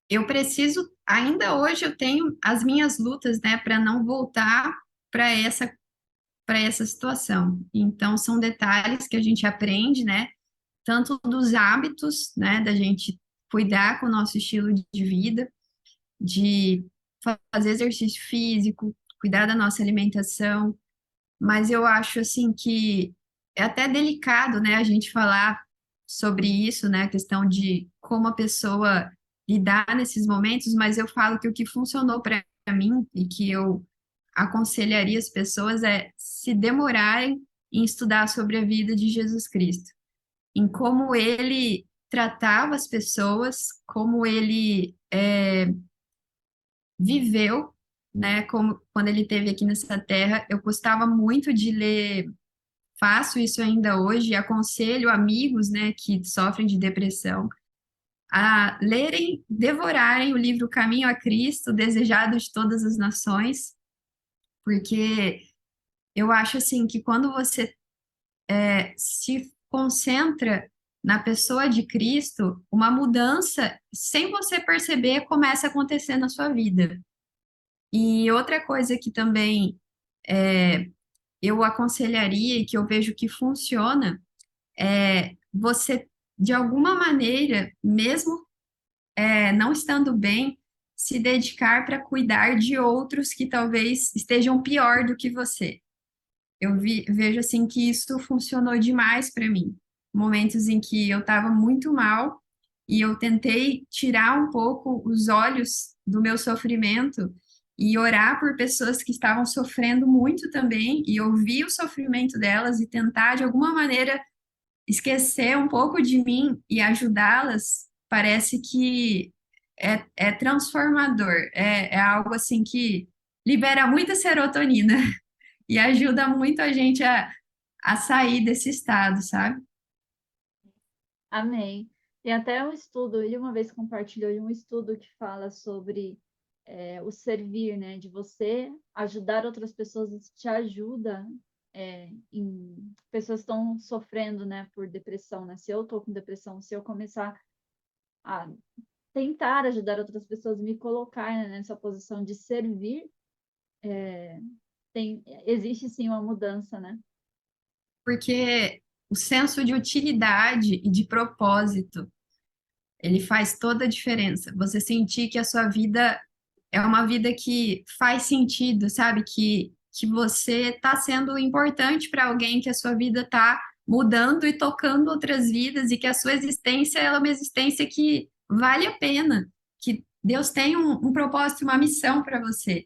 Eu preciso, ainda hoje eu tenho as minhas lutas, né, para não voltar para essa situação. Então, são detalhes que a gente aprende, né, tanto dos hábitos, né, da gente cuidar com o nosso estilo de vida, de fazer exercício físico, cuidar da nossa alimentação, mas eu acho assim que é até delicado, né, a gente falar sobre isso, né, a questão de como a pessoa lidar nesses momentos, mas eu falo que o que funcionou para mim e que eu aconselharia as pessoas é se demorarem em estudar sobre a vida de Jesus Cristo, em como ele tratava as pessoas, como ele viveu, né? Como quando ele esteve aqui nessa terra, eu gostava muito de ler, faço isso ainda hoje, aconselho amigos, né, que sofrem de depressão a lerem, devorarem o livro Caminho a Cristo, desejado de todas as nações, porque eu acho assim que quando você se concentra na pessoa de Cristo, uma mudança, sem você perceber, começa a acontecer na sua vida. E outra coisa que também eu aconselharia e que eu vejo que funciona é você, de alguma maneira, mesmo não estando bem, se dedicar para cuidar de outros que talvez estejam pior do que você. Vejo assim que isso funcionou demais para mim. Momentos em que eu estava muito mal e eu tentei tirar um pouco os olhos do meu sofrimento e orar por pessoas que estavam sofrendo muito também e ouvir o sofrimento delas e tentar de alguma maneira esquecer um pouco de mim e ajudá-las. Parece que é transformador, é algo assim que libera muita serotonina e ajuda muito a gente a sair desse estado, sabe? Amém. Tem até um estudo, ele uma vez compartilhou de um estudo que fala sobre o servir, né? De você ajudar outras pessoas, isso te ajuda em pessoas que estão sofrendo, né, por depressão, né? Se eu estou com depressão, se eu começar a tentar ajudar outras pessoas, me colocar, né, nessa posição de servir, existe sim uma mudança, né? Porque o senso de utilidade e de propósito, ele faz toda a diferença. Você sentir que a sua vida é uma vida que faz sentido, sabe? Que você está sendo importante para alguém, que a sua vida está mudando e tocando outras vidas e que a sua existência ela é uma existência que vale a pena, que Deus tem um propósito, uma missão para você.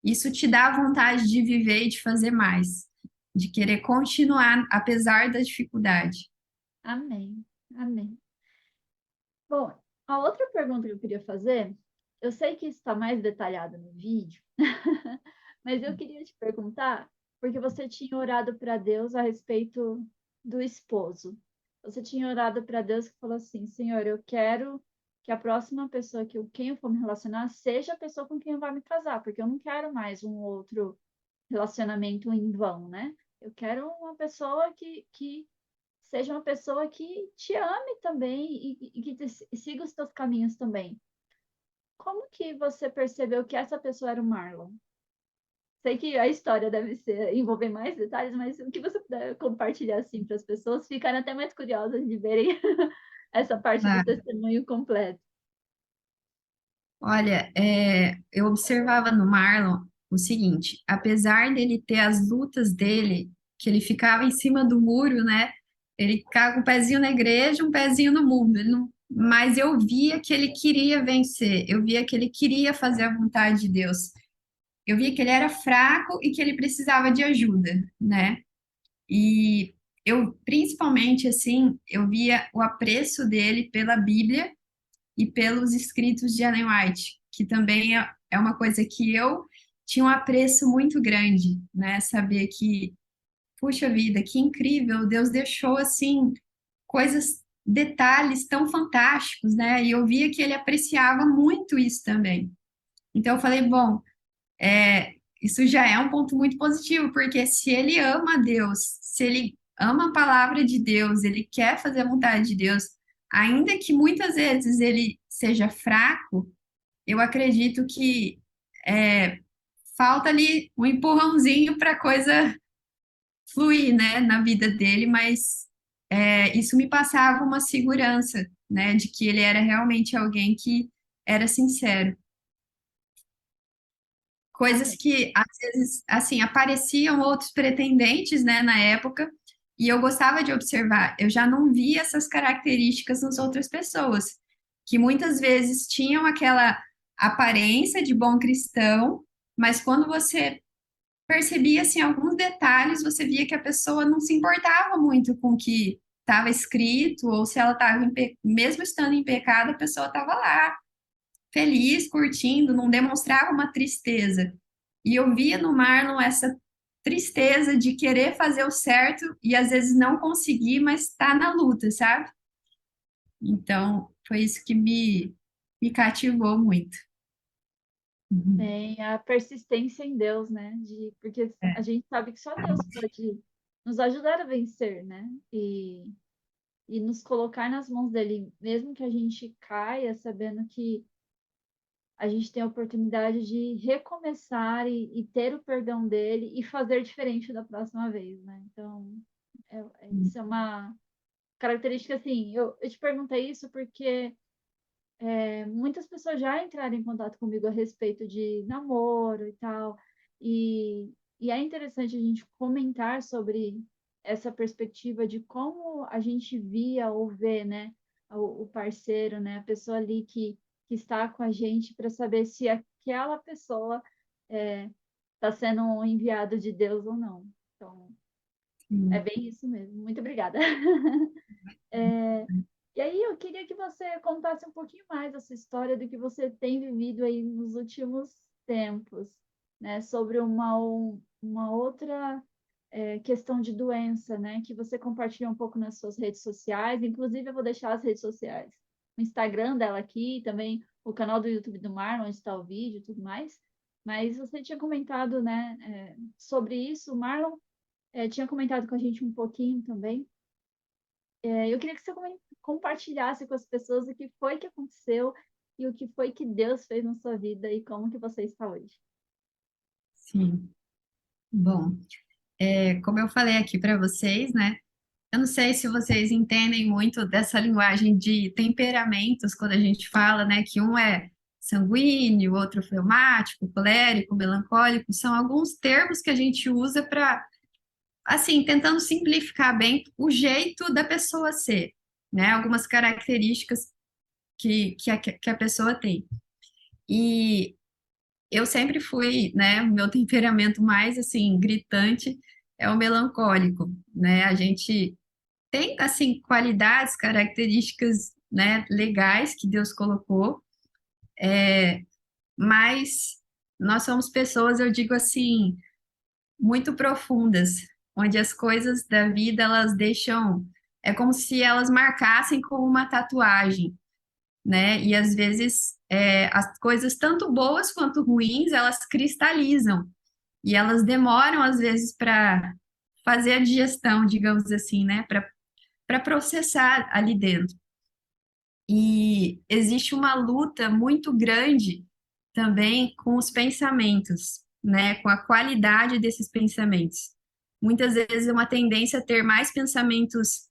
Isso te dá vontade de viver e de fazer mais, de querer continuar apesar da dificuldade. Amém. Amém. Bom, a outra pergunta que eu queria fazer, eu sei que isso está mais detalhado no vídeo, mas eu queria te perguntar, porque você tinha orado para Deus a respeito do esposo. Você tinha orado para Deus que falou assim: Senhor, eu quero que a próxima pessoa que quem eu for me relacionar seja a pessoa com quem eu vou me casar, porque eu não quero mais um outro relacionamento em vão, né? Eu quero uma pessoa que seja uma pessoa que te ame também e que siga os teus caminhos também. Como que você percebeu que essa pessoa era o Marlon? Sei que a história deve envolver mais detalhes, mas o que você puder compartilhar assim para as pessoas ficarem até mais curiosas de verem essa parte do Ah, testemunho completo. olha, eu observava no Marlon o seguinte, apesar dele ter as lutas dele, que ele ficava em cima do muro, né? Ele ficava com um pezinho na igreja, um pezinho no mundo. Mas eu via que ele queria vencer, eu via que ele queria fazer a vontade de Deus. Eu via que ele era fraco e que ele precisava de ajuda, né? E eu, principalmente, assim, eu via o apreço dele pela Bíblia e pelos escritos de Ellen White, que também é uma coisa que eu tinha um apreço muito grande, né? Saber que, puxa vida, que incrível, Deus deixou, assim, coisas, detalhes tão fantásticos, né? E eu via que ele apreciava muito isso também. Então eu falei, bom, isso já é um ponto muito positivo, porque se ele ama Deus, se ele ama a palavra de Deus, ele quer fazer a vontade de Deus, ainda que muitas vezes ele seja fraco, eu acredito que é, falta ali um empurrãozinho para a coisa fluir, né, na vida dele, mas isso me passava uma segurança, né, de que ele era realmente alguém que era sincero. Coisas Amém. que às vezes assim apareciam outros pretendentes, né, na época, e eu gostava de observar. Eu já não via essas características nas outras pessoas, que muitas vezes tinham aquela aparência de bom cristão, mas quando você percebia assim alguns detalhes, você via que a pessoa não se importava muito com o que estava escrito, ou se ela estava mesmo estando em pecado, a pessoa estava lá feliz, curtindo, não demonstrava uma tristeza. E eu via no Marlon essa tristeza de querer fazer o certo e às vezes não conseguir, mas tá na luta, sabe? Então, foi isso que me cativou muito. Uhum. Tem a persistência em Deus, né? Porque a É, gente sabe que só Deus pode nos ajudar a vencer, né? E nos colocar nas mãos dele, mesmo que a gente caia, sabendo que a gente tem a oportunidade de recomeçar e ter o perdão dele e fazer diferente da próxima vez, né? Então, isso é uma característica, assim, eu te perguntei isso porque muitas pessoas já entraram em contato comigo a respeito de namoro e tal, e é interessante a gente comentar sobre essa perspectiva de como a gente via ou vê, né, o parceiro, né, a pessoa ali que está com a gente para saber se aquela pessoa está sendo um enviado de Deus ou não. Então, é sim, bem isso mesmo. Muito obrigada. E aí eu queria que você contasse um pouquinho mais essa história do que você tem vivido aí nos últimos tempos, né? Sobre uma outra questão de doença, né? Que você compartilhou um pouco nas suas redes sociais. Inclusive, eu vou deixar as redes sociais, o Instagram dela aqui, também o canal do YouTube do Mar, onde está o vídeo e tudo mais. Mas você tinha comentado, né, sobre isso. O Marlon tinha comentado com a gente um pouquinho também. Eu queria que você compartilhasse com as pessoas o que foi que aconteceu e o que foi que Deus fez na sua vida e como que você está hoje. sim. Bom, como eu falei aqui para vocês, né? Eu não sei se vocês entendem muito dessa linguagem de temperamentos quando a gente fala, né, que um é sanguíneo, outro fleumático, colérico, melancólico, são alguns termos que a gente usa para, assim, tentando simplificar bem o jeito da pessoa ser, né, algumas características que a pessoa tem. E eu sempre fui, né, o meu temperamento mais, assim, gritante é o melancólico, né, a gente tem, assim, qualidades, características, né, legais que Deus colocou, mas nós somos pessoas, eu digo assim, muito profundas, onde as coisas da vida, elas deixam, é como se elas marcassem como uma tatuagem, né, e às vezes as coisas, tanto boas quanto ruins, elas cristalizam, e elas demoram, às vezes, para fazer a digestão, digamos assim, né, para processar ali dentro. E existe uma luta muito grande também com os pensamentos, né? Com a qualidade desses pensamentos. Muitas vezes é uma tendência a ter mais pensamentos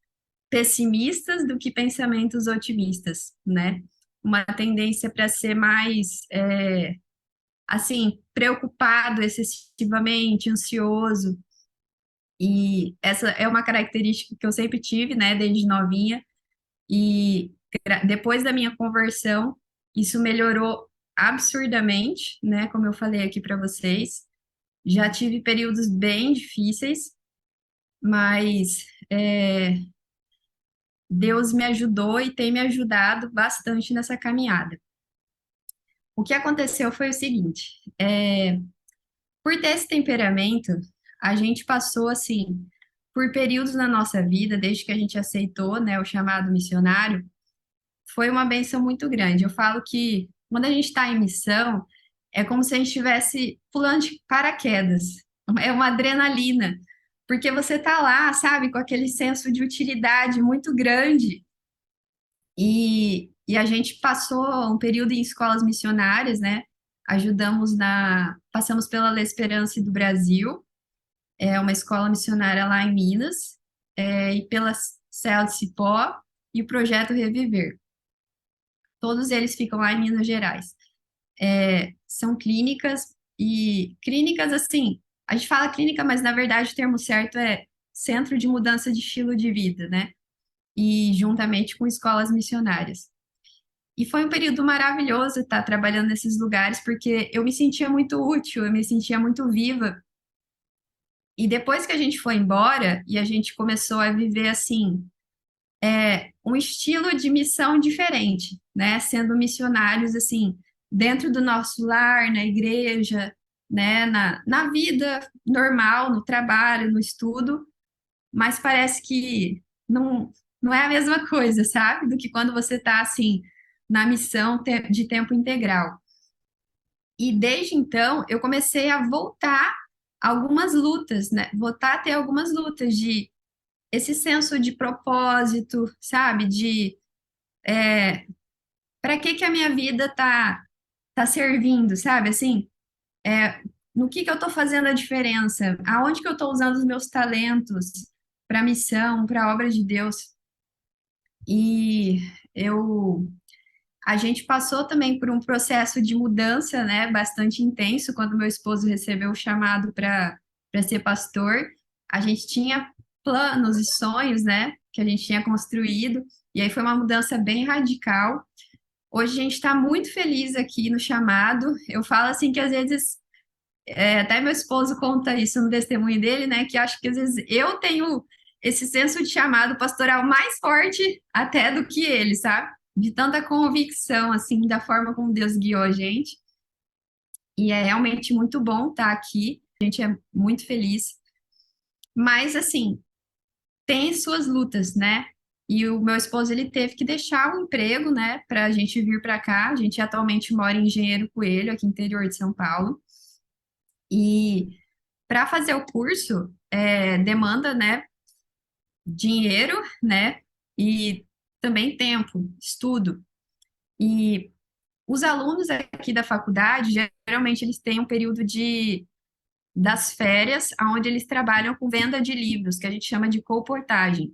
pessimistas do que pensamentos otimistas, né? Uma tendência para ser mais, assim, preocupado excessivamente, ansioso. E essa é uma característica que eu sempre tive, né, desde novinha. E depois da minha conversão, isso melhorou absurdamente, né? Como eu falei aqui para vocês. Já tive períodos bem difíceis, mas Deus me ajudou e tem me ajudado bastante nessa caminhada. O que aconteceu foi o seguinte: por ter esse temperamento, a gente passou assim por períodos na nossa vida, desde que a gente aceitou, né, o chamado missionário, foi uma benção muito grande. Eu falo que quando a gente está em missão, é como se a gente estivesse pulando de paraquedas. É uma adrenalina, porque você tá lá, sabe, com aquele senso de utilidade muito grande. E a gente passou um período em escolas missionárias, né? Passamos pela La Esperança do Brasil, é uma escola missionária lá em Minas, e pela CEL de Cipó e o Projeto Reviver. Todos eles ficam lá em Minas Gerais. São clínicas assim, a gente fala clínica, mas na verdade o termo certo é Centro de Mudança de Estilo de Vida, né? E juntamente com escolas missionárias. E foi um período maravilhoso estar trabalhando nesses lugares, porque eu me sentia muito útil, eu me sentia muito viva. E depois que a gente foi embora e a gente começou a viver assim, um estilo de missão diferente, né? Sendo missionários assim, dentro do nosso lar, na igreja, né? Na vida normal, no trabalho, no estudo, mas parece que não é a mesma coisa, sabe? Do que quando você está assim, na missão de tempo integral. E desde então eu comecei a voltar a algumas lutas, né? Voltar a ter algumas lutas de esse senso de propósito, sabe? De para que a minha vida tá servindo, sabe? Assim, no que eu tô fazendo a diferença? Aonde que eu tô usando os meus talentos para missão, para a obra de Deus? E eu a gente passou também por um processo de mudança, né, bastante intenso quando meu esposo recebeu o chamado para ser pastor. A gente tinha planos e sonhos, né, que a gente tinha construído, e aí foi uma mudança bem radical. Hoje a gente está muito feliz aqui no chamado. Eu falo assim que às vezes, até meu esposo conta isso no testemunho dele, né, que acho que às vezes eu tenho esse senso de chamado pastoral mais forte até do que ele, sabe? De tanta convicção, assim, da forma como Deus guiou a gente. E é realmente muito bom estar aqui. A gente é muito feliz. Mas, assim, tem suas lutas, né? E o meu esposo, ele teve que deixar o emprego, né, para a gente vir para cá. A gente atualmente mora em Engenheiro Coelho, aqui no interior de São Paulo. E para fazer o curso, demanda, né, dinheiro, né, e também tempo, estudo. E os alunos aqui da faculdade, geralmente eles têm um período das férias, onde eles trabalham com venda de livros, que a gente chama de colportagem.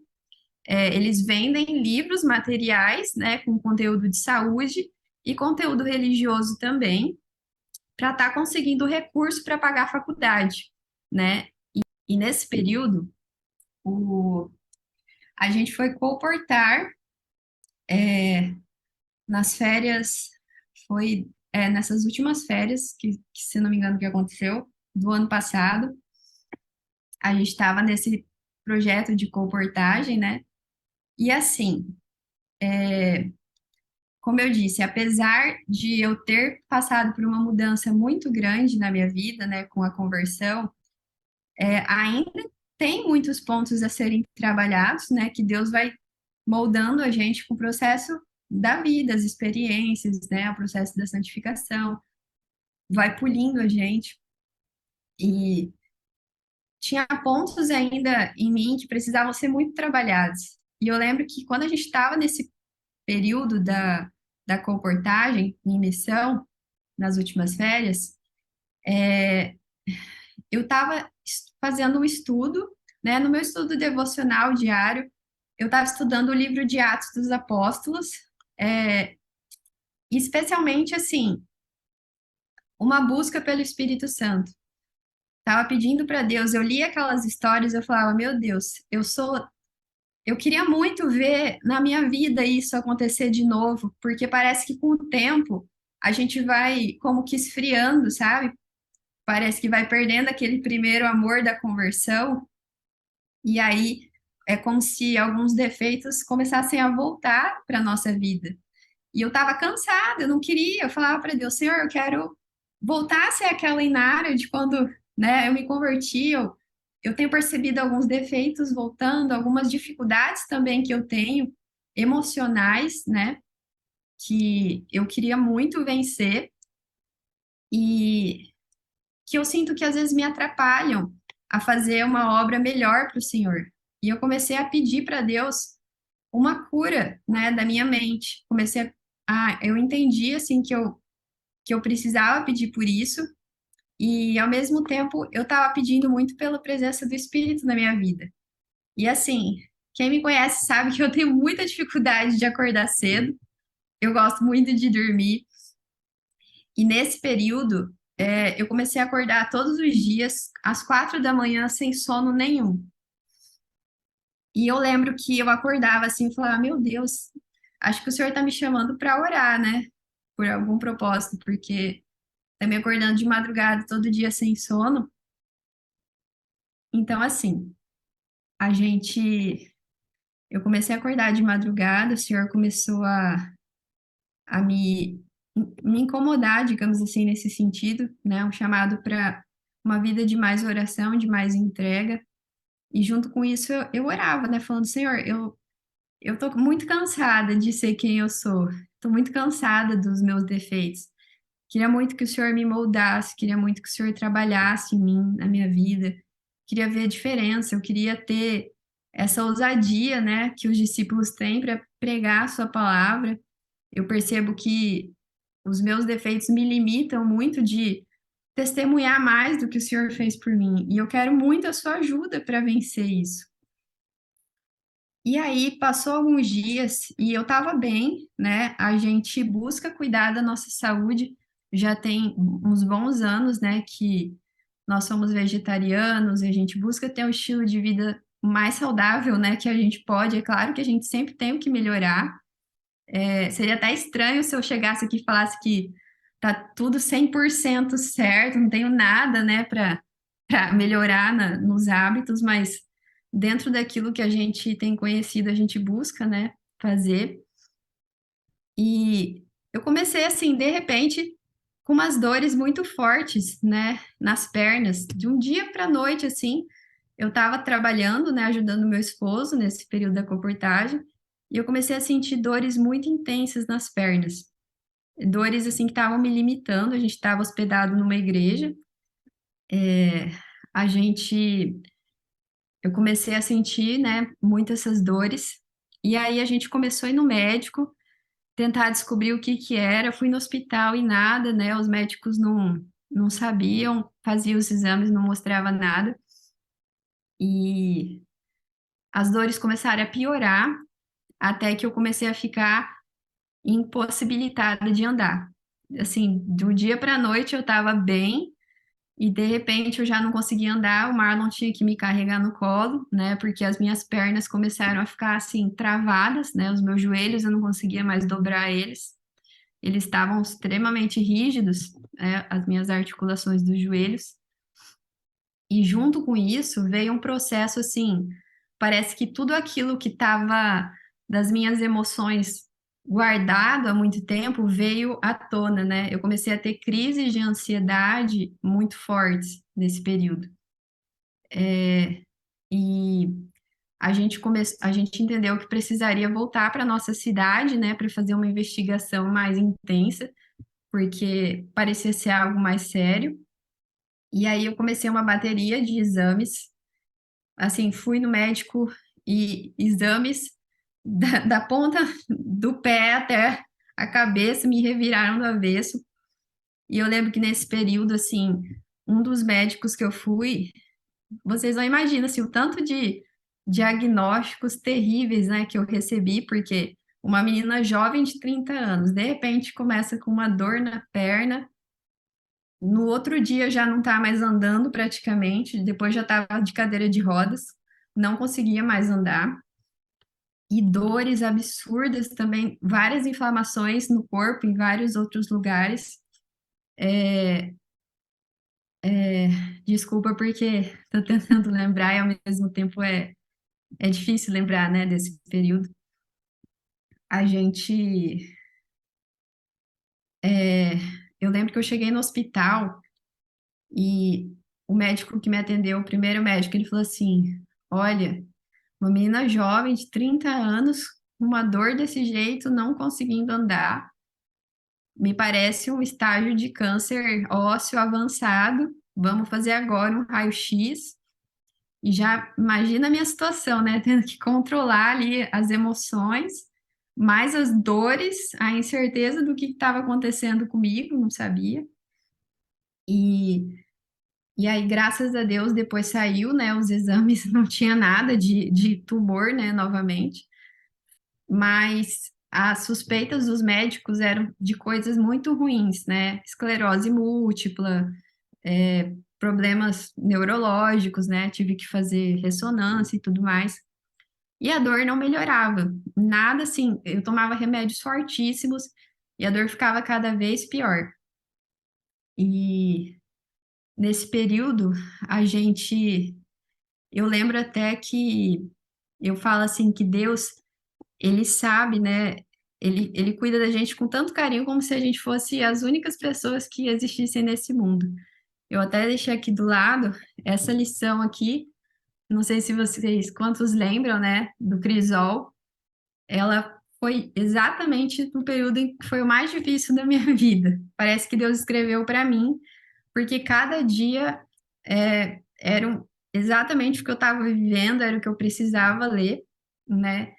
Eles vendem livros, materiais, né, com conteúdo de saúde e conteúdo religioso também, para estar conseguindo recurso para pagar a faculdade, né? E nesse período, a gente foi colportar nas férias, nessas últimas férias, que se não me engano que aconteceu, do ano passado, a gente estava nesse projeto de comportagem, né? E assim, como eu disse, apesar de eu ter passado por uma mudança muito grande na minha vida, né, com a conversão, ainda tem muitos pontos a serem trabalhados, né, que Deus vai moldando a gente com o processo da vida, as experiências, né, o processo da santificação, vai pulindo a gente. E tinha pontos ainda em mim que precisavam ser muito trabalhados. E eu lembro que quando a gente estava nesse período da comportagem em missão, nas últimas férias, eu estava fazendo um estudo, né? No meu estudo devocional diário, eu estava estudando o livro de Atos dos Apóstolos, especialmente assim, uma busca pelo Espírito Santo. Estava pedindo para Deus, eu li aquelas histórias, eu falava, meu Deus, eu queria muito ver na minha vida isso acontecer de novo, porque parece que com o tempo a gente vai como que esfriando, sabe? Parece que vai perdendo aquele primeiro amor da conversão, e aí é como se alguns defeitos começassem a voltar para a nossa vida. E eu estava cansada, eu não queria, eu falava para Deus, Senhor, eu quero voltar a ser aquela Inara de quando, né, eu me converti, eu tenho percebido alguns defeitos voltando, algumas dificuldades também que eu tenho, emocionais, né, que eu queria muito vencer. e que eu sinto que às vezes me atrapalham a fazer uma obra melhor para o Senhor. E eu comecei a pedir para Deus uma cura, né, da minha mente. Eu entendi assim que eu precisava pedir por isso e ao mesmo tempo eu estava pedindo muito pela presença do Espírito na minha vida. E assim, quem me conhece sabe que eu tenho muita dificuldade de acordar cedo. Eu gosto muito de dormir. E nesse período, eu comecei a acordar todos os dias, às 4 da manhã, sem sono nenhum. E eu lembro que eu acordava assim e falava: Meu Deus, acho que o Senhor está me chamando para orar, né? Por algum propósito, porque tá me acordando de madrugada todo dia sem sono. Então, assim, a gente. Eu comecei a acordar de madrugada, o Senhor começou a me incomodar, digamos assim, nesse sentido, né? Um chamado para uma vida de mais oração, de mais entrega. E junto com isso eu orava, né? Falando, Senhor, eu tô muito cansada de ser quem eu sou. Tô muito cansada dos meus defeitos. Queria muito que o Senhor me moldasse, queria muito que o Senhor trabalhasse em mim, na minha vida. Queria ver a diferença, eu queria ter essa ousadia, né, que os discípulos têm para pregar a sua palavra. Eu percebo que os meus defeitos me limitam muito de testemunhar mais do que o Senhor fez por mim. E eu quero muito a sua ajuda para vencer isso. E aí, passou alguns dias e eu estava bem, né? A gente busca cuidar da nossa saúde, já tem uns bons anos, né? Que nós somos vegetarianos e a gente busca ter um estilo de vida mais saudável, né? Que a gente pode. É claro que a gente sempre tem o que melhorar. Seria até estranho se eu chegasse aqui e falasse que tá tudo 100% certo, não tenho nada, né, para melhorar nos hábitos, mas dentro daquilo que a gente tem conhecido, a gente busca, né, fazer. E eu comecei assim, de repente, com umas dores muito fortes, né, nas pernas, de um dia para a noite, assim. Eu estava trabalhando, né, ajudando meu esposo nesse período da comportagem, e eu comecei a sentir dores muito intensas nas pernas. Dores, assim, que estavam me limitando. A gente estava hospedado numa igreja, a gente eu comecei a sentir, né, muitas essas dores. E aí a gente começou a ir no médico, tentar descobrir o que que era. Fui no hospital e nada, né? Os médicos não sabiam, faziam os exames, não mostrava nada. E as dores começaram a piorar, até que eu comecei a ficar impossibilitada de andar. Assim, do dia para a noite eu estava bem, e de repente eu já não conseguia andar, o Marlon tinha que me carregar no colo, né? Porque as minhas pernas começaram a ficar assim travadas, né? Os meus joelhos eu não conseguia mais dobrar eles. Eles estavam extremamente rígidos, né? As minhas articulações dos joelhos. E junto com isso veio um processo assim, parece que tudo aquilo que estava das minhas emoções guardado há muito tempo veio à tona, né? Eu comecei a ter crises de ansiedade muito fortes nesse período. E a gente entendeu que precisaria voltar para nossa cidade, né, para fazer uma investigação mais intensa, porque parecia ser algo mais sério. E aí eu comecei uma bateria de exames. Assim, fui no médico e exames da ponta do pé até a cabeça me reviraram do avesso. E eu lembro que nesse período, assim, um dos médicos que eu fui, vocês não imaginam, assim, o tanto de diagnósticos terríveis, né, que eu recebi, porque uma menina jovem de 30 anos, de repente começa com uma dor na perna, no outro dia já não está mais andando praticamente, depois já estava de cadeira de rodas, não conseguia mais andar. E dores absurdas também, várias inflamações no corpo, em vários outros lugares. Desculpa porque estou tentando lembrar e ao mesmo tempo é difícil lembrar, né, desse período. A gente, é, eu lembro que eu cheguei no hospital e o médico que me atendeu, o primeiro médico, ele falou assim: Olha, uma menina jovem de 30 anos, com uma dor desse jeito, não conseguindo andar, me parece um estágio de câncer ósseo avançado. Vamos fazer agora um raio-x. E já imagina a minha situação, né? Tendo que controlar ali as emoções, mais as dores, a incerteza do que estava acontecendo comigo, não sabia. E, e aí, graças a Deus, depois saiu, né? Os exames, não tinha nada de tumor, né? Novamente. Mas as suspeitas dos médicos eram de coisas muito ruins, né? Esclerose múltipla, problemas neurológicos, né? Tive que fazer ressonância e tudo mais. E a dor não melhorava. Nada assim, eu tomava remédios fortíssimos e a dor ficava cada vez pior. E nesse período, a gente, eu lembro até que eu falo assim que Deus, ele sabe, né? Ele cuida da gente com tanto carinho como se a gente fosse as únicas pessoas que existissem nesse mundo. Eu até deixei aqui do lado essa lição aqui. Não sei se vocês, quantos lembram, né, do Crisol. Ela foi exatamente no período em que foi o mais difícil da minha vida. Parece que Deus escreveu para mim, porque cada dia exatamente o que eu estava vivendo, era o que eu precisava ler, né?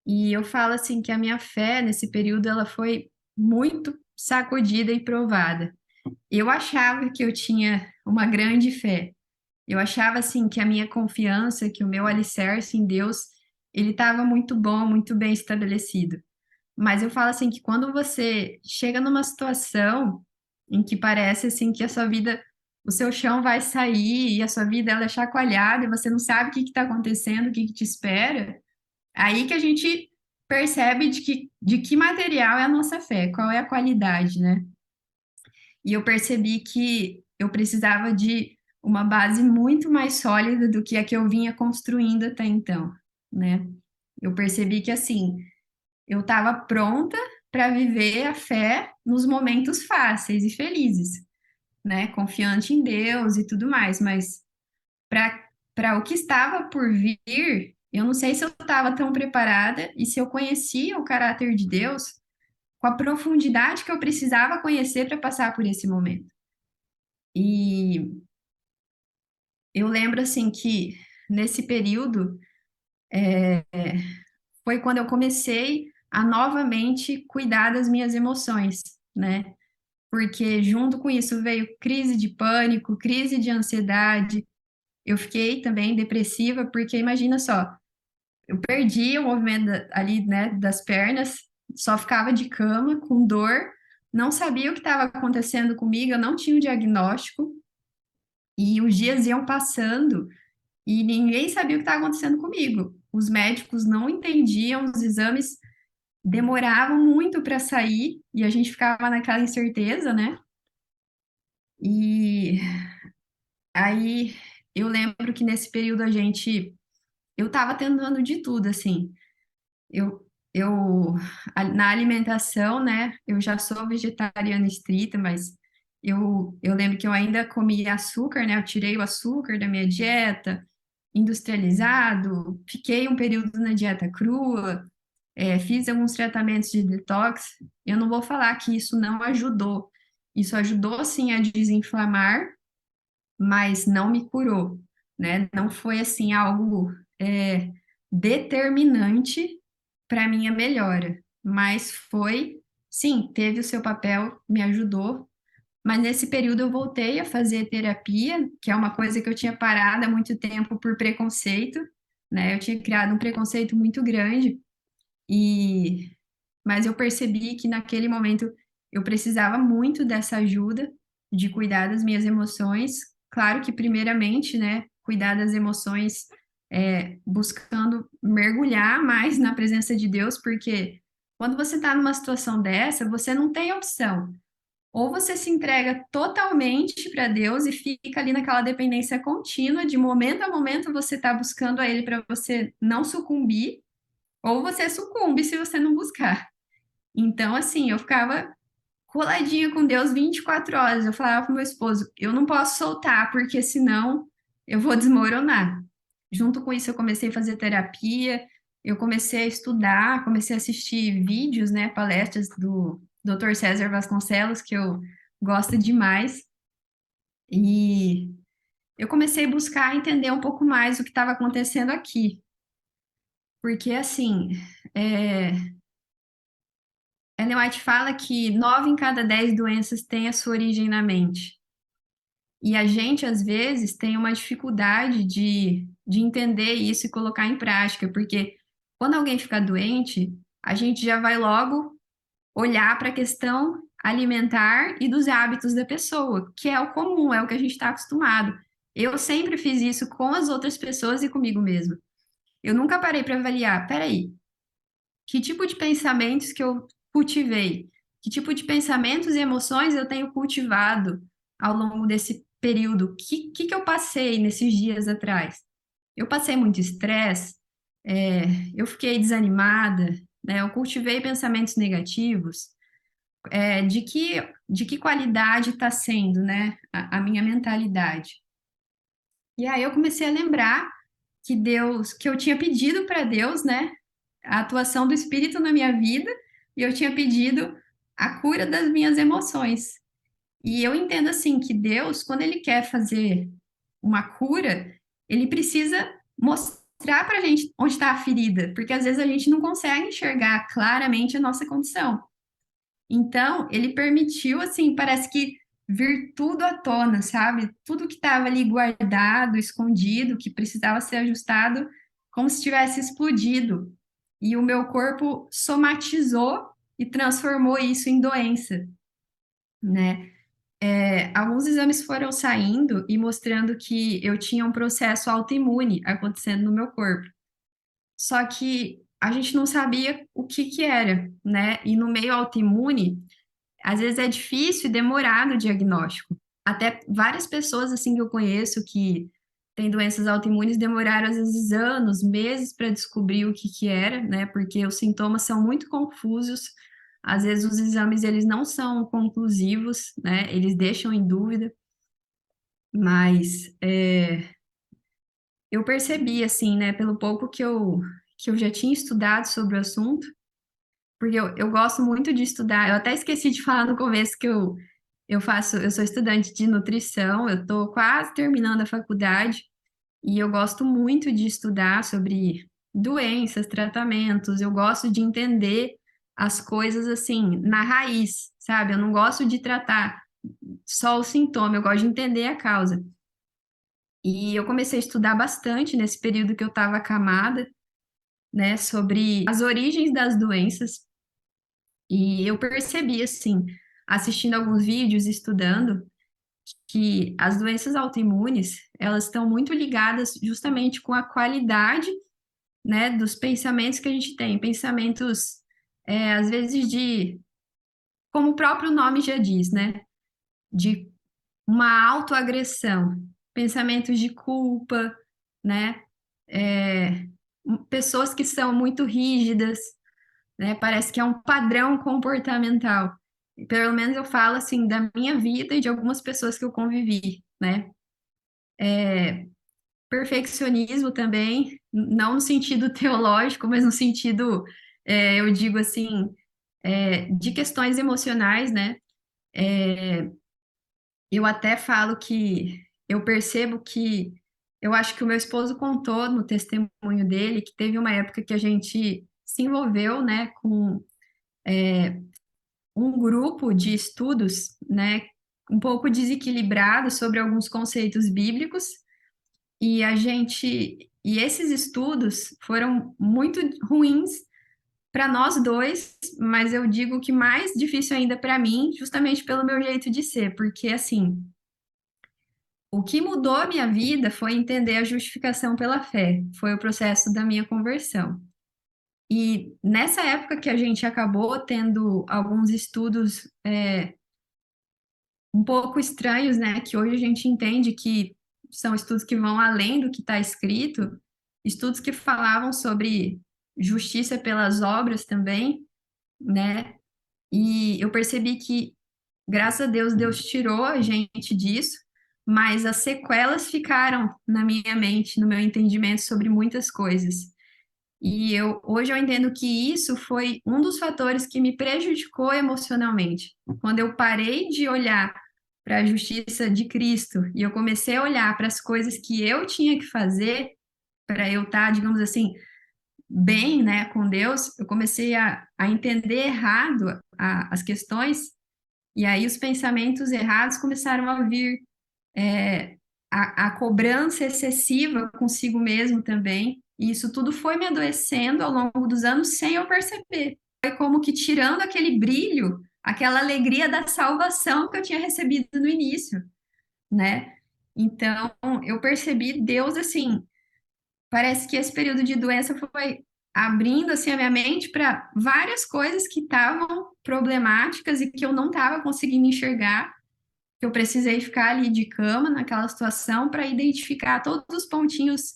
E eu falo assim que a minha fé nesse período ela foi muito sacudida e provada. Eu achava que eu tinha uma grande fé. Eu achava assim que a minha confiança, que o meu alicerce em Deus, ele estava muito bom, muito bem estabelecido. Mas eu falo assim que quando você chega numa situação em que parece assim que a sua vida, o seu chão vai sair e a sua vida ela é chacoalhada e você não sabe o que está acontecendo, o que te espera, aí que a gente percebe de que material é a nossa fé, qual é a qualidade, né? E eu percebi que eu precisava de uma base muito mais sólida do que a que eu vinha construindo até então, né? Eu percebi que assim, eu estava pronta para viver a fé nos momentos fáceis e felizes, né? Confiante em Deus e tudo mais, mas para o que estava por vir, eu não sei se eu estava tão preparada e se eu conhecia o caráter de Deus com a profundidade que eu precisava conhecer para passar por esse momento. E eu lembro assim que nesse período foi quando eu comecei a novamente cuidar das minhas emoções, né? Porque junto com isso veio crise de pânico, crise de ansiedade. Eu fiquei também depressiva, porque imagina só, eu perdi o movimento ali, né, das pernas, só ficava de cama com dor, não sabia o que estava acontecendo comigo, eu não tinha o diagnóstico, e os dias iam passando e ninguém sabia o que estava acontecendo comigo. Os médicos não entendiam, os exames demoravam muito para sair e a gente ficava naquela incerteza, né? E aí eu lembro que nesse período eu estava tentando de tudo, assim. Eu na alimentação, né? Eu já sou vegetariana estrita, mas eu lembro que eu ainda comia açúcar, né? Eu tirei o açúcar da minha dieta, industrializado, fiquei um período na dieta crua, fiz alguns tratamentos de detox. Eu não vou falar que isso não ajudou. Isso ajudou sim a desinflamar, mas não me curou, né? Não foi assim algo determinante para minha melhora, mas foi, sim, teve o seu papel, me ajudou. Mas nesse período eu voltei a fazer terapia, que é uma coisa que eu tinha parado há muito tempo por preconceito, né? Eu tinha criado um preconceito muito grande e mas eu percebi que naquele momento eu precisava muito dessa ajuda de cuidar das minhas emoções. Claro que, primeiramente, né, cuidar das emoções buscando mergulhar mais na presença de Deus, porque quando você está numa situação dessa, você não tem opção. Ou você se entrega totalmente para Deus e fica ali naquela dependência contínua, de momento a momento você está buscando a Ele para você não sucumbir, ou você sucumbe se você não buscar. Então, assim, eu ficava coladinha com Deus 24 horas. Eu falava pro meu esposo, eu não posso soltar, porque senão eu vou desmoronar. Junto com isso, eu comecei a fazer terapia, eu comecei a estudar, comecei a assistir vídeos, né, palestras Dr. César Vasconcelos, que eu gosto demais. E eu comecei a buscar entender um pouco mais o que estava acontecendo aqui. Porque, assim, Ellen White fala que 9 em cada 10 doenças têm a sua origem na mente. E a gente, às vezes, tem uma dificuldade de entender isso e colocar em prática, porque quando alguém fica doente, a gente já vai logo olhar para a questão alimentar e dos hábitos da pessoa, que é o comum, é o que a gente está acostumado. Eu sempre fiz isso com as outras pessoas e comigo mesma. Eu nunca parei para avaliar, peraí, que tipo de pensamentos que eu cultivei? Que tipo de pensamentos e emoções eu tenho cultivado ao longo desse período? O que eu passei nesses dias atrás? Eu passei muito estresse, eu fiquei desanimada, né? Eu cultivei pensamentos negativos. De que qualidade está sendo, né, a minha mentalidade? E aí eu comecei a lembrar que eu tinha pedido para Deus, né, a atuação do Espírito na minha vida, e eu tinha pedido a cura das minhas emoções. E eu entendo assim que Deus, quando ele quer fazer uma cura, ele precisa mostrar para a gente onde está a ferida, porque às vezes a gente não consegue enxergar claramente a nossa condição. Então, ele permitiu, assim, parece que vir tudo à tona, sabe? Tudo que estava ali guardado, escondido, que precisava ser ajustado, como se tivesse explodido. E o meu corpo somatizou e transformou isso em doença, né? Alguns exames foram saindo e mostrando que eu tinha um processo autoimune acontecendo no meu corpo. Só que a gente não sabia o que que era, né? E no meio autoimune, às vezes é difícil e demorado o diagnóstico. Até várias pessoas assim que eu conheço que têm doenças autoimunes demoraram às vezes anos, meses para descobrir o que que era, né? Porque os sintomas são muito confusos. Às vezes os exames eles não são conclusivos, né? Eles deixam em dúvida. Mas eu percebi assim, né? Pelo pouco que eu já tinha estudado sobre o assunto, porque eu gosto muito de estudar. Eu até esqueci de falar no começo que eu sou estudante de nutrição, eu estou quase terminando a faculdade e eu gosto muito de estudar sobre doenças, tratamentos, eu gosto de entender as coisas assim, na raiz, sabe? Eu não gosto de tratar só o sintoma, eu gosto de entender a causa. E eu comecei a estudar bastante nesse período que eu estava acamada, né, sobre as origens das doenças. E eu percebi, assim, assistindo alguns vídeos, estudando, que as doenças autoimunes, elas estão muito ligadas justamente com a qualidade, né, dos pensamentos que a gente tem. Pensamentos, às vezes, como o próprio nome já diz, né, de uma autoagressão, pensamentos de culpa, né, é, pessoas que são muito rígidas, né? Parece que é um padrão comportamental. Pelo menos eu falo assim da minha vida e de algumas pessoas que eu convivi, né? Perfeccionismo também, não no sentido teológico, mas no sentido, eu digo assim, de questões emocionais, né? Eu até falo que eu percebo que eu acho que o meu esposo contou no testemunho dele que teve uma época que a gente se envolveu, né, com um grupo de estudos, né, um pouco desequilibrado sobre alguns conceitos bíblicos, e esses estudos foram muito ruins para nós dois, mas eu digo que mais difícil ainda para mim, justamente pelo meu jeito de ser, porque assim, o que mudou a minha vida foi entender a justificação pela fé, foi o processo da minha conversão. E nessa época que a gente acabou tendo alguns estudos um pouco estranhos, né? Que hoje a gente entende que são estudos que vão além do que está escrito, estudos que falavam sobre justiça pelas obras também, né? E eu percebi que, graças a Deus, Deus tirou a gente disso, mas as sequelas ficaram na minha mente, no meu entendimento sobre muitas coisas. E hoje eu entendo que isso foi um dos fatores que me prejudicou emocionalmente. Quando eu parei de olhar para a justiça de Cristo e eu comecei a olhar para as coisas que eu tinha que fazer para eu estar, digamos assim, bem, né, com Deus, eu comecei a entender errado as questões, e aí os pensamentos errados começaram a vir, é, a cobrança excessiva consigo mesmo também, e isso tudo foi me adoecendo ao longo dos anos sem eu perceber. Foi como que tirando aquele brilho, aquela alegria da salvação que eu tinha recebido no início, né? Então, eu percebi Deus assim, parece que esse período de doença foi abrindo assim a minha mente para várias coisas que estavam problemáticas e que eu não estava conseguindo enxergar, que eu precisei ficar ali de cama naquela situação para identificar todos os pontinhos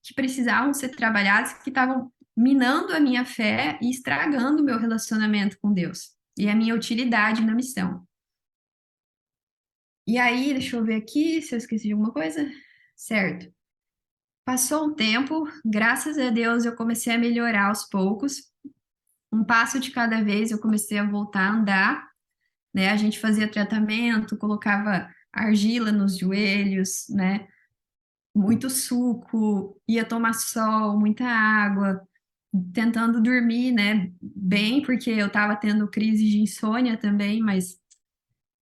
que precisavam ser trabalhados, que estavam minando a minha fé e estragando o meu relacionamento com Deus e a minha utilidade na missão. E aí, deixa eu ver aqui se eu esqueci de alguma coisa. Certo. Passou um tempo, graças a Deus eu comecei a melhorar aos poucos. Um passo de cada vez eu comecei a voltar a andar, né? A gente fazia tratamento, colocava argila nos joelhos, né? Muito suco, ia tomar sol, muita água, tentando dormir, né? Bem, porque eu estava tendo crise de insônia também, mas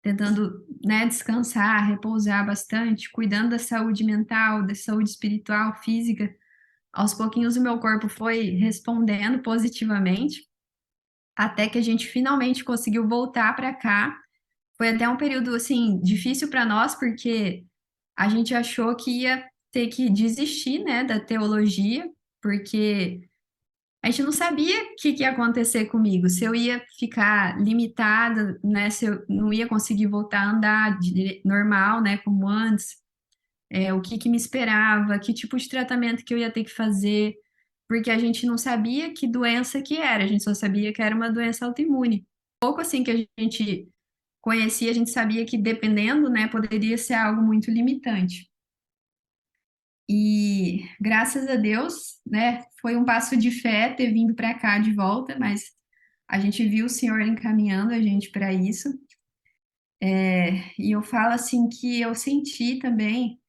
tentando, né, descansar, repousar bastante, cuidando da saúde mental, da saúde espiritual, física. Aos pouquinhos o meu corpo foi respondendo positivamente, até que a gente finalmente conseguiu voltar para cá. Foi até um período assim difícil para nós, porque a gente achou que ia ter que desistir, né, da teologia, porque a gente não sabia o que ia acontecer comigo, se eu ia ficar limitada, né, se eu não ia conseguir voltar a andar normal, né, como antes, o que que me esperava, que tipo de tratamento que eu ia ter que fazer, porque a gente não sabia que doença que era, a gente só sabia que era uma doença autoimune. Pouco assim que a gente conhecia, a gente sabia que dependendo, né, poderia ser algo muito limitante. E graças a Deus, né, foi um passo de fé ter vindo para cá de volta, mas a gente viu o Senhor encaminhando a gente para isso. E eu falo assim que eu senti também.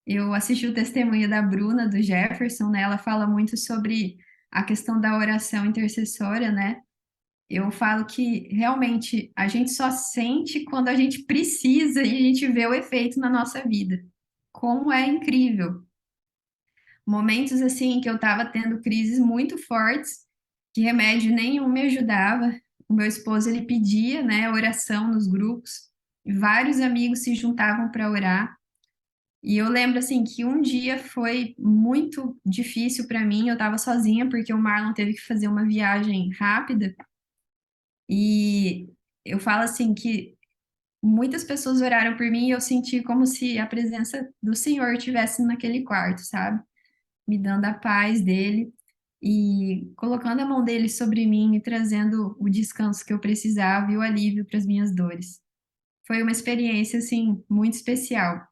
Eu assisti o testemunho da Bruna, do Jefferson, né? Ela fala muito sobre a questão da oração intercessória, né? Eu falo que realmente a gente só sente quando a gente precisa e a gente vê o efeito na nossa vida. Como é incrível. Momentos assim que eu estava tendo crises muito fortes, que remédio nenhum me ajudava. O meu esposo ele pedia, né, oração nos grupos, e vários amigos se juntavam para orar. E eu lembro assim que um dia foi muito difícil para mim. Eu estava sozinha porque o Marlon teve que fazer uma viagem rápida. E eu falo assim que muitas pessoas oraram por mim e eu senti como se a presença do Senhor estivesse naquele quarto, sabe? Me dando a paz dele e colocando a mão dele sobre mim, me trazendo o descanso que eu precisava e o alívio para as minhas dores. Foi uma experiência assim muito especial.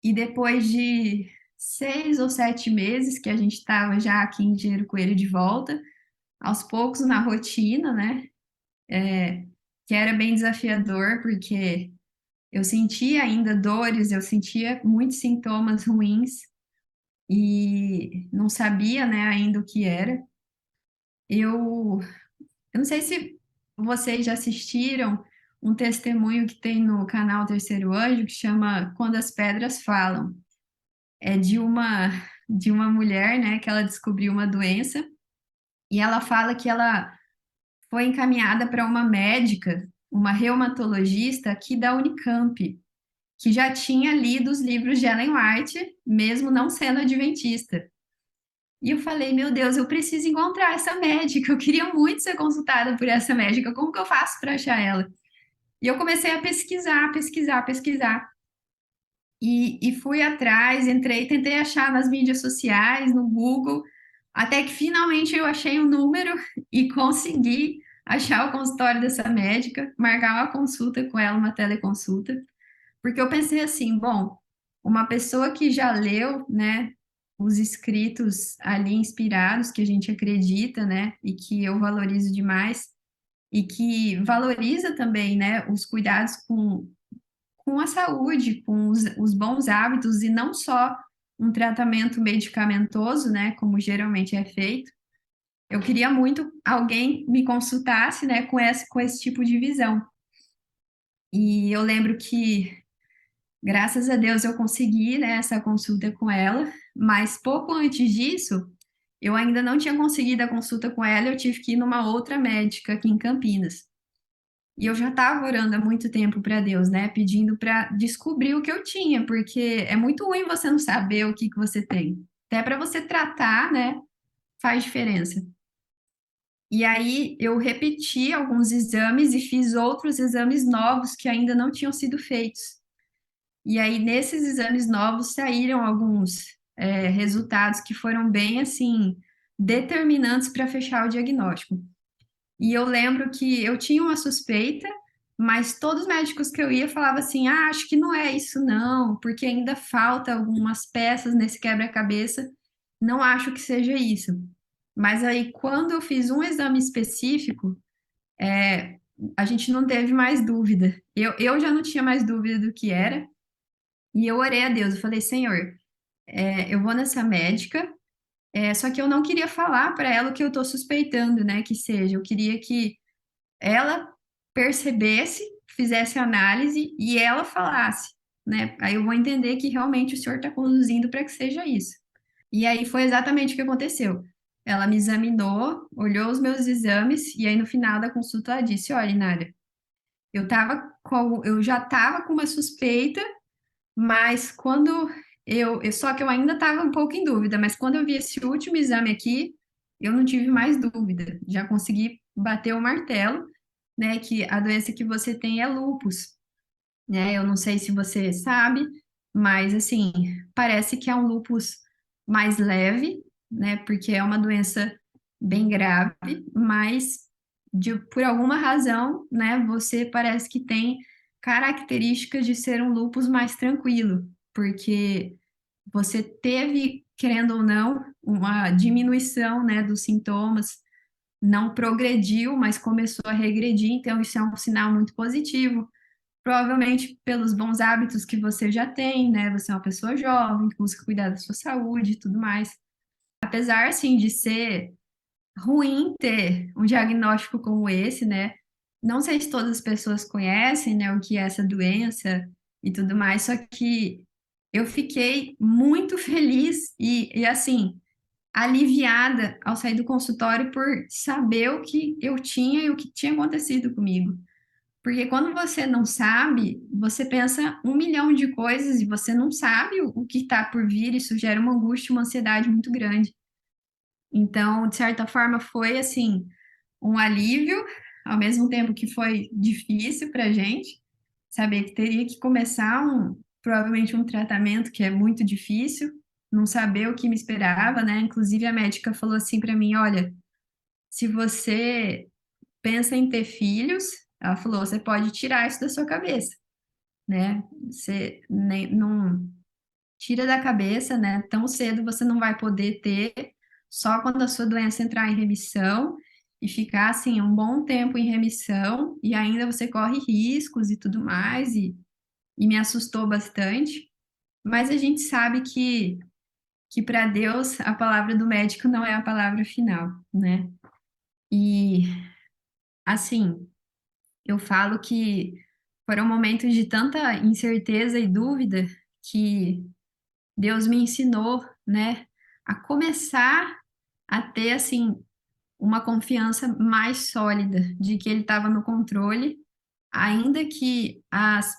E depois de 6 ou 7 meses que a gente estava já aqui em Engenheiro Coelho de volta, aos poucos na rotina, né? Que era bem desafiador, porque eu sentia ainda dores, eu sentia muitos sintomas ruins e não sabia, né, ainda o que era. Eu, eu não sei se vocês já assistiram um testemunho que tem no canal Terceiro Anjo que chama Quando as Pedras Falam. É de uma mulher, né, que ela descobriu uma doença e ela fala que ela foi encaminhada para uma médica, uma reumatologista aqui da Unicamp, que já tinha lido os livros de Ellen White, mesmo não sendo adventista. E eu falei, meu Deus, eu preciso encontrar essa médica, eu queria muito ser consultada por essa médica, como que eu faço para achar ela? E eu comecei a pesquisar, pesquisar, pesquisar. E fui atrás, entrei, tentei achar nas mídias sociais, no Google, até que finalmente eu achei um número e consegui achar o consultório dessa médica, marcar uma consulta com ela, uma teleconsulta, porque eu pensei assim, bom, uma pessoa que já leu, né, os escritos ali inspirados que a gente acredita, né? E que eu valorizo demais, e que valoriza também, né, os cuidados com a saúde, com os bons hábitos, e não só um tratamento medicamentoso, né, como geralmente é feito. Eu queria muito alguém me consultasse, né, com esse tipo de visão. E eu lembro que, graças a Deus, eu consegui, né, essa consulta com ela, mas pouco antes disso, eu ainda não tinha conseguido a consulta com ela, eu tive que ir numa outra médica aqui em Campinas. E eu já estava orando há muito tempo para Deus, né, pedindo para descobrir o que eu tinha, porque é muito ruim você não saber o que que você tem. Até para você tratar, né, faz diferença. E aí eu repeti alguns exames e fiz outros exames novos que ainda não tinham sido feitos. E aí nesses exames novos saíram alguns resultados que foram bem assim determinantes para fechar o diagnóstico. E eu lembro que eu tinha uma suspeita, mas todos os médicos que eu ia falavam assim: ah, acho que não é isso não, porque ainda falta algumas peças nesse quebra-cabeça, não acho que seja isso. Mas aí, quando eu fiz um exame específico, a gente não teve mais dúvida. Eu já não tinha mais dúvida do que era, e eu orei a Deus. Eu falei: Senhor, eu vou nessa médica, só que eu não queria falar para ela o que eu estou suspeitando, né, que seja. Eu queria que ela percebesse, fizesse análise e ela falasse, né? Aí eu vou entender que realmente o senhor está conduzindo para que seja isso. E aí foi exatamente o que aconteceu. Ela me examinou, olhou os meus exames e aí no final da consulta ela disse: olha, Inária, eu já estava com uma suspeita, mas quando só que eu ainda estava um pouco em dúvida, mas quando eu vi esse último exame aqui, eu não tive mais dúvida, já consegui bater o martelo, né, que a doença que você tem é lúpus, né? Eu não sei se você sabe, mas assim, parece que é um lúpus mais leve, né? Porque é uma doença bem grave, mas por alguma razão, né, você parece que tem características de ser um lúpus mais tranquilo, porque você teve, querendo ou não, uma diminuição, né, dos sintomas, não progrediu, mas começou a regredir, então isso é um sinal muito positivo. Provavelmente pelos bons hábitos que você já tem, né? Você é uma pessoa jovem, que busca cuidar da sua saúde e tudo mais. Apesar, assim, de ser ruim ter um diagnóstico como esse, né? Não sei se todas as pessoas conhecem, né, o que é essa doença e tudo mais, só que eu fiquei muito feliz e assim, aliviada ao sair do consultório por saber o que eu tinha e o que tinha acontecido comigo. Porque quando você não sabe, você pensa um milhão de coisas e você não sabe o que está por vir, isso gera uma angústia, uma ansiedade muito grande. Então, de certa forma, foi assim, um alívio, ao mesmo tempo que foi difícil para a gente, saber que teria que começar provavelmente um tratamento que é muito difícil, não saber o que me esperava, né? Inclusive, a médica falou assim para mim: olha, se você pensa em ter filhos, ela falou, você pode tirar isso da sua cabeça, né? Você não tira da cabeça, né? Tão cedo você não vai poder ter, só quando a sua doença entrar em remissão e ficar assim um bom tempo em remissão e ainda você corre riscos e tudo mais e me assustou bastante. Mas a gente sabe que para Deus a palavra do médico não é a palavra final, né? E assim, eu falo que foram momentos de tanta incerteza e dúvida que Deus me ensinou, né, a começar a ter, assim, uma confiança mais sólida de que Ele estava no controle, ainda que as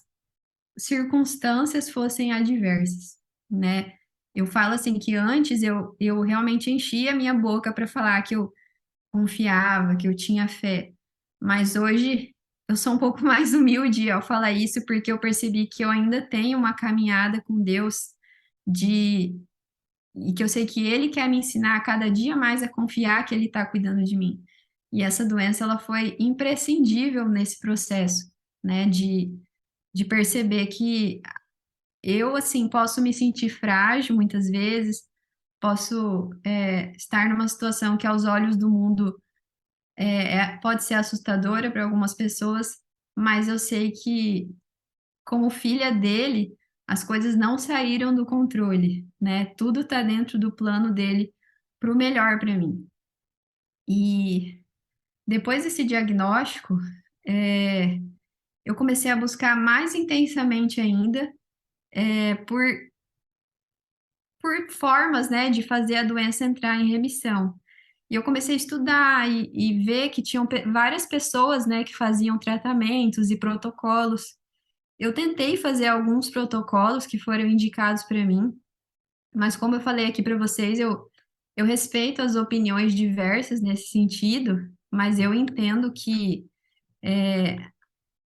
circunstâncias fossem adversas, né? Eu falo assim que antes eu realmente enchia a minha boca para falar que eu confiava, que eu tinha fé. Mas hoje eu sou um pouco mais humilde ao falar isso, porque eu percebi que eu ainda tenho uma caminhada com Deus de e que eu sei que Ele quer me ensinar a cada dia mais a confiar que Ele está cuidando de mim. E essa doença ela foi imprescindível nesse processo, né, de perceber que eu assim posso me sentir frágil muitas vezes, posso estar numa situação que aos olhos do mundo pode ser assustadora para algumas pessoas, mas eu sei que, como filha dele, as coisas não saíram do controle, né? Tudo está dentro do plano dele para o melhor para mim. E depois desse diagnóstico, eu comecei a buscar mais intensamente ainda por formas, né, de fazer a doença entrar em remissão. E eu comecei a estudar e ver que tinham várias pessoas, né, que faziam tratamentos e protocolos. Eu tentei fazer alguns protocolos que foram indicados para mim, mas como eu falei aqui para vocês, eu respeito as opiniões diversas nesse sentido, mas eu entendo que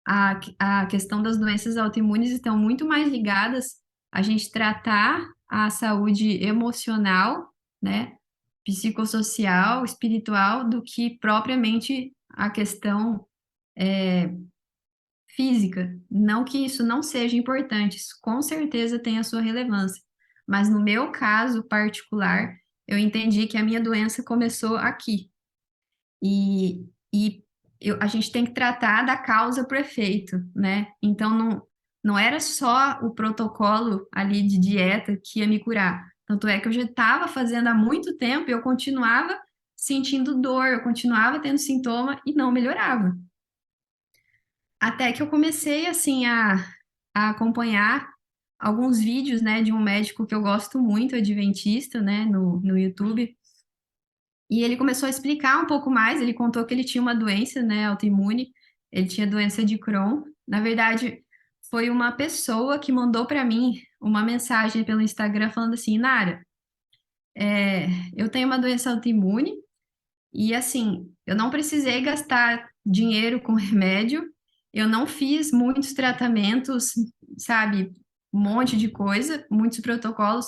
a questão das doenças autoimunes estão muito mais ligadas a gente tratar a saúde emocional, né, psicossocial, espiritual, do que propriamente a questão física. Não que isso não seja importante, isso com certeza tem a sua relevância. Mas no meu caso particular, eu entendi que a minha doença começou aqui. E a gente tem que tratar da causa para o efeito, né? Então, não era só o protocolo ali de dieta que ia me curar. Tanto é que eu já estava fazendo há muito tempo e eu continuava sentindo dor, eu continuava tendo sintoma e não melhorava. Até que eu comecei, assim, a acompanhar alguns vídeos, né, de um médico que eu gosto muito, adventista, né, no YouTube. E ele começou a explicar um pouco mais. Ele contou que ele tinha uma doença, né, autoimune. Ele tinha doença de Crohn. Na verdade, foi uma pessoa que mandou para mim uma mensagem pelo Instagram falando assim: Nara, eu tenho uma doença autoimune e assim, eu não precisei gastar dinheiro com remédio. Eu não fiz muitos tratamentos, sabe, um monte de coisa, muitos protocolos.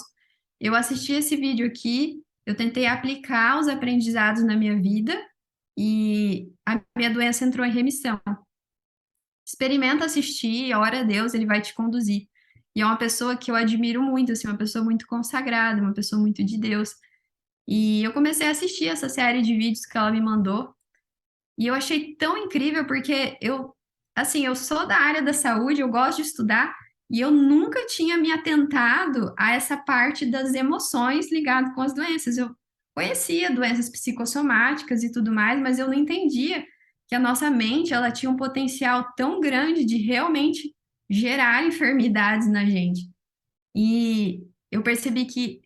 Eu assisti esse vídeo aqui, eu tentei aplicar os aprendizados na minha vida e a minha doença entrou em remissão. Experimenta assistir, ora a Deus, ele vai te conduzir. E é uma pessoa que eu admiro muito, assim, uma pessoa muito consagrada, uma pessoa muito de Deus. E eu comecei a assistir essa série de vídeos que ela me mandou. E eu achei tão incrível porque assim, eu sou da área da saúde, eu gosto de estudar, e eu nunca tinha me atentado a essa parte das emoções ligadas com as doenças. Eu conhecia doenças psicossomáticas e tudo mais, mas eu não entendia que a nossa mente, ela tinha um potencial tão grande de realmente gerar enfermidades na gente. E eu percebi que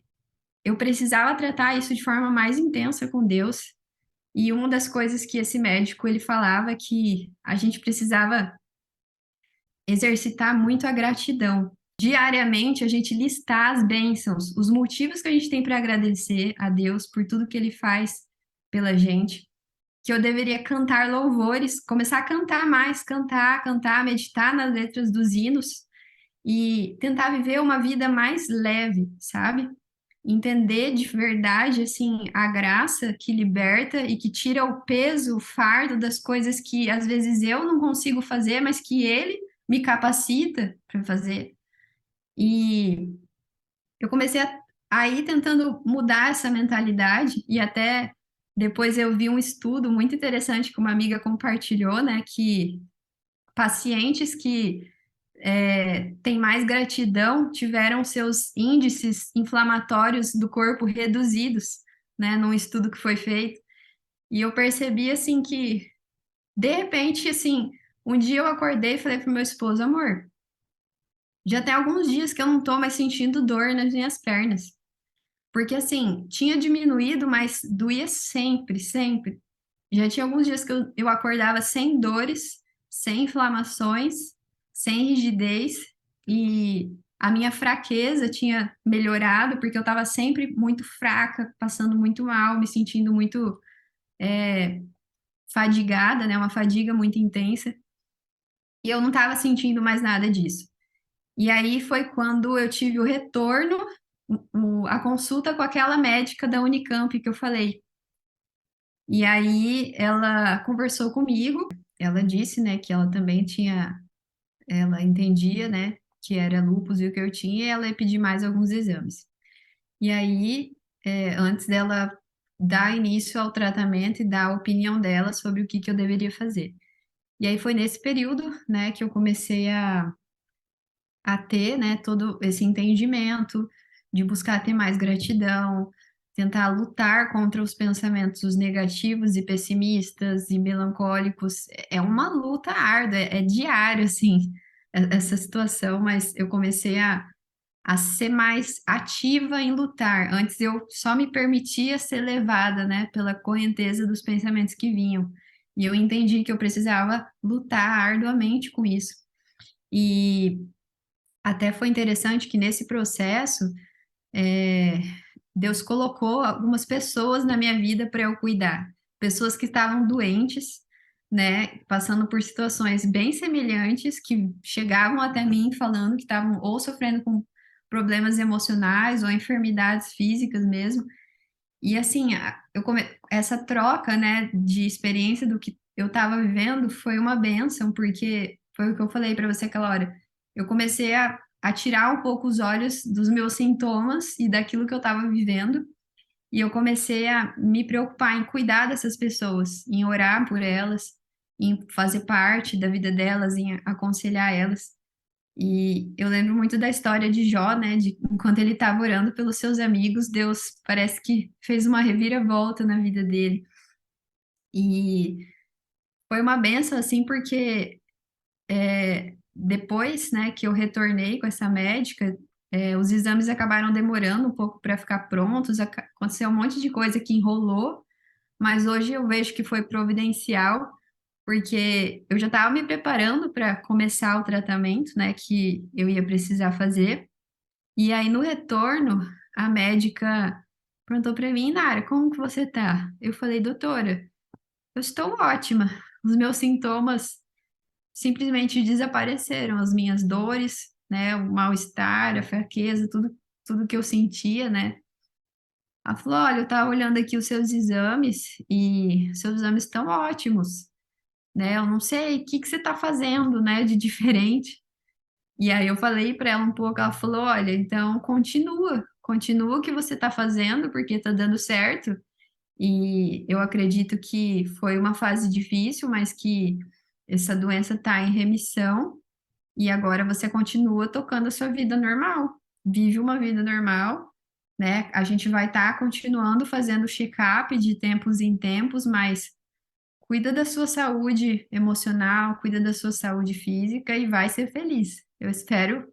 eu precisava tratar isso de forma mais intensa com Deus. E uma das coisas que esse médico ele falava que a gente precisava exercitar muito a gratidão. Diariamente a gente listar as bênçãos, os motivos que a gente tem para agradecer a Deus por tudo que ele faz pela gente, que eu deveria cantar louvores, começar a cantar mais, cantar, meditar nas letras dos hinos e tentar viver uma vida mais leve, sabe? Entender de verdade, assim, a graça que liberta e que tira o peso, o fardo das coisas que às vezes eu não consigo fazer, mas que ele me capacita para fazer. E eu comecei a ir tentando mudar essa mentalidade e até depois eu vi um estudo muito interessante que uma amiga compartilhou, né, que pacientes que têm mais gratidão tiveram seus índices inflamatórios do corpo reduzidos, né, num estudo que foi feito. E eu percebi, assim, que, de repente, assim, um dia eu acordei e falei pro meu esposo, amor, já tem alguns dias que eu não tô mais sentindo dor nas minhas pernas. Porque, assim, tinha diminuído, mas doía sempre, sempre. Já tinha alguns dias que eu acordava sem dores, sem inflamações, sem rigidez, e a minha fraqueza tinha melhorado, porque eu estava sempre muito fraca, passando muito mal, me sentindo muito fadigada, né? Uma fadiga muito intensa, e eu não estava sentindo mais nada disso. E aí foi quando eu tive o retorno, a consulta com aquela médica da Unicamp que eu falei. E aí ela conversou comigo, ela disse, né, que ela também ela entendia, né, que era lúpus e o que eu tinha, e ela ia pedir mais alguns exames. E aí antes dela dar início ao tratamento e dar a opinião dela sobre o que eu deveria fazer. E aí foi nesse período, né, que eu comecei a ter, né, todo esse entendimento de buscar ter mais gratidão, tentar lutar contra os pensamentos negativos e pessimistas e melancólicos. É uma luta árdua, é diário, assim, essa situação, mas eu comecei a ser mais ativa em lutar. Antes eu só me permitia ser levada, né, pela correnteza dos pensamentos que vinham. E eu entendi que eu precisava lutar arduamente com isso. E até foi interessante que nesse processo, é, Deus colocou algumas pessoas na minha vida para eu cuidar. Pessoas que estavam doentes, né, passando por situações bem semelhantes, que chegavam até mim falando que estavam ou sofrendo com problemas emocionais ou enfermidades físicas mesmo. E assim, essa troca, né, de experiência do que eu estava vivendo foi uma bênção, porque foi o que eu falei para você aquela hora. Eu comecei a tirar um pouco os olhos dos meus sintomas e daquilo que eu estava vivendo, e eu comecei a me preocupar em cuidar dessas pessoas, em orar por elas, em fazer parte da vida delas, em aconselhar elas. E eu lembro muito da história de Jó, né? De enquanto ele estava orando pelos seus amigos, Deus parece que fez uma reviravolta na vida dele. E foi uma benção, assim, porque depois, né, que eu retornei com essa médica, os exames acabaram demorando um pouco para ficar prontos, aconteceu um monte de coisa que enrolou, mas hoje eu vejo que foi providencial, porque eu já estava me preparando para começar o tratamento, né, que eu ia precisar fazer. E aí, no retorno, a médica perguntou para mim, Nara, como que você tá? Eu falei, doutora, eu estou ótima. Os meus sintomas simplesmente desapareceram, as minhas dores, né, o mal-estar, a fraqueza, tudo que eu sentia, né? Ela falou, olha, eu estava olhando aqui os seus exames e seus exames estão ótimos, né? Eu não sei o que você está fazendo, né, de diferente. E aí eu falei para ela um pouco, ela falou, olha, então continua o que você está fazendo, porque está dando certo. E eu acredito que foi uma fase difícil, mas que essa doença está em remissão e agora você continua tocando a sua vida normal, vive uma vida normal, né? A gente vai estar continuando fazendo check-up de tempos em tempos, mas cuida da sua saúde emocional, cuida da sua saúde física e vai ser feliz. Eu espero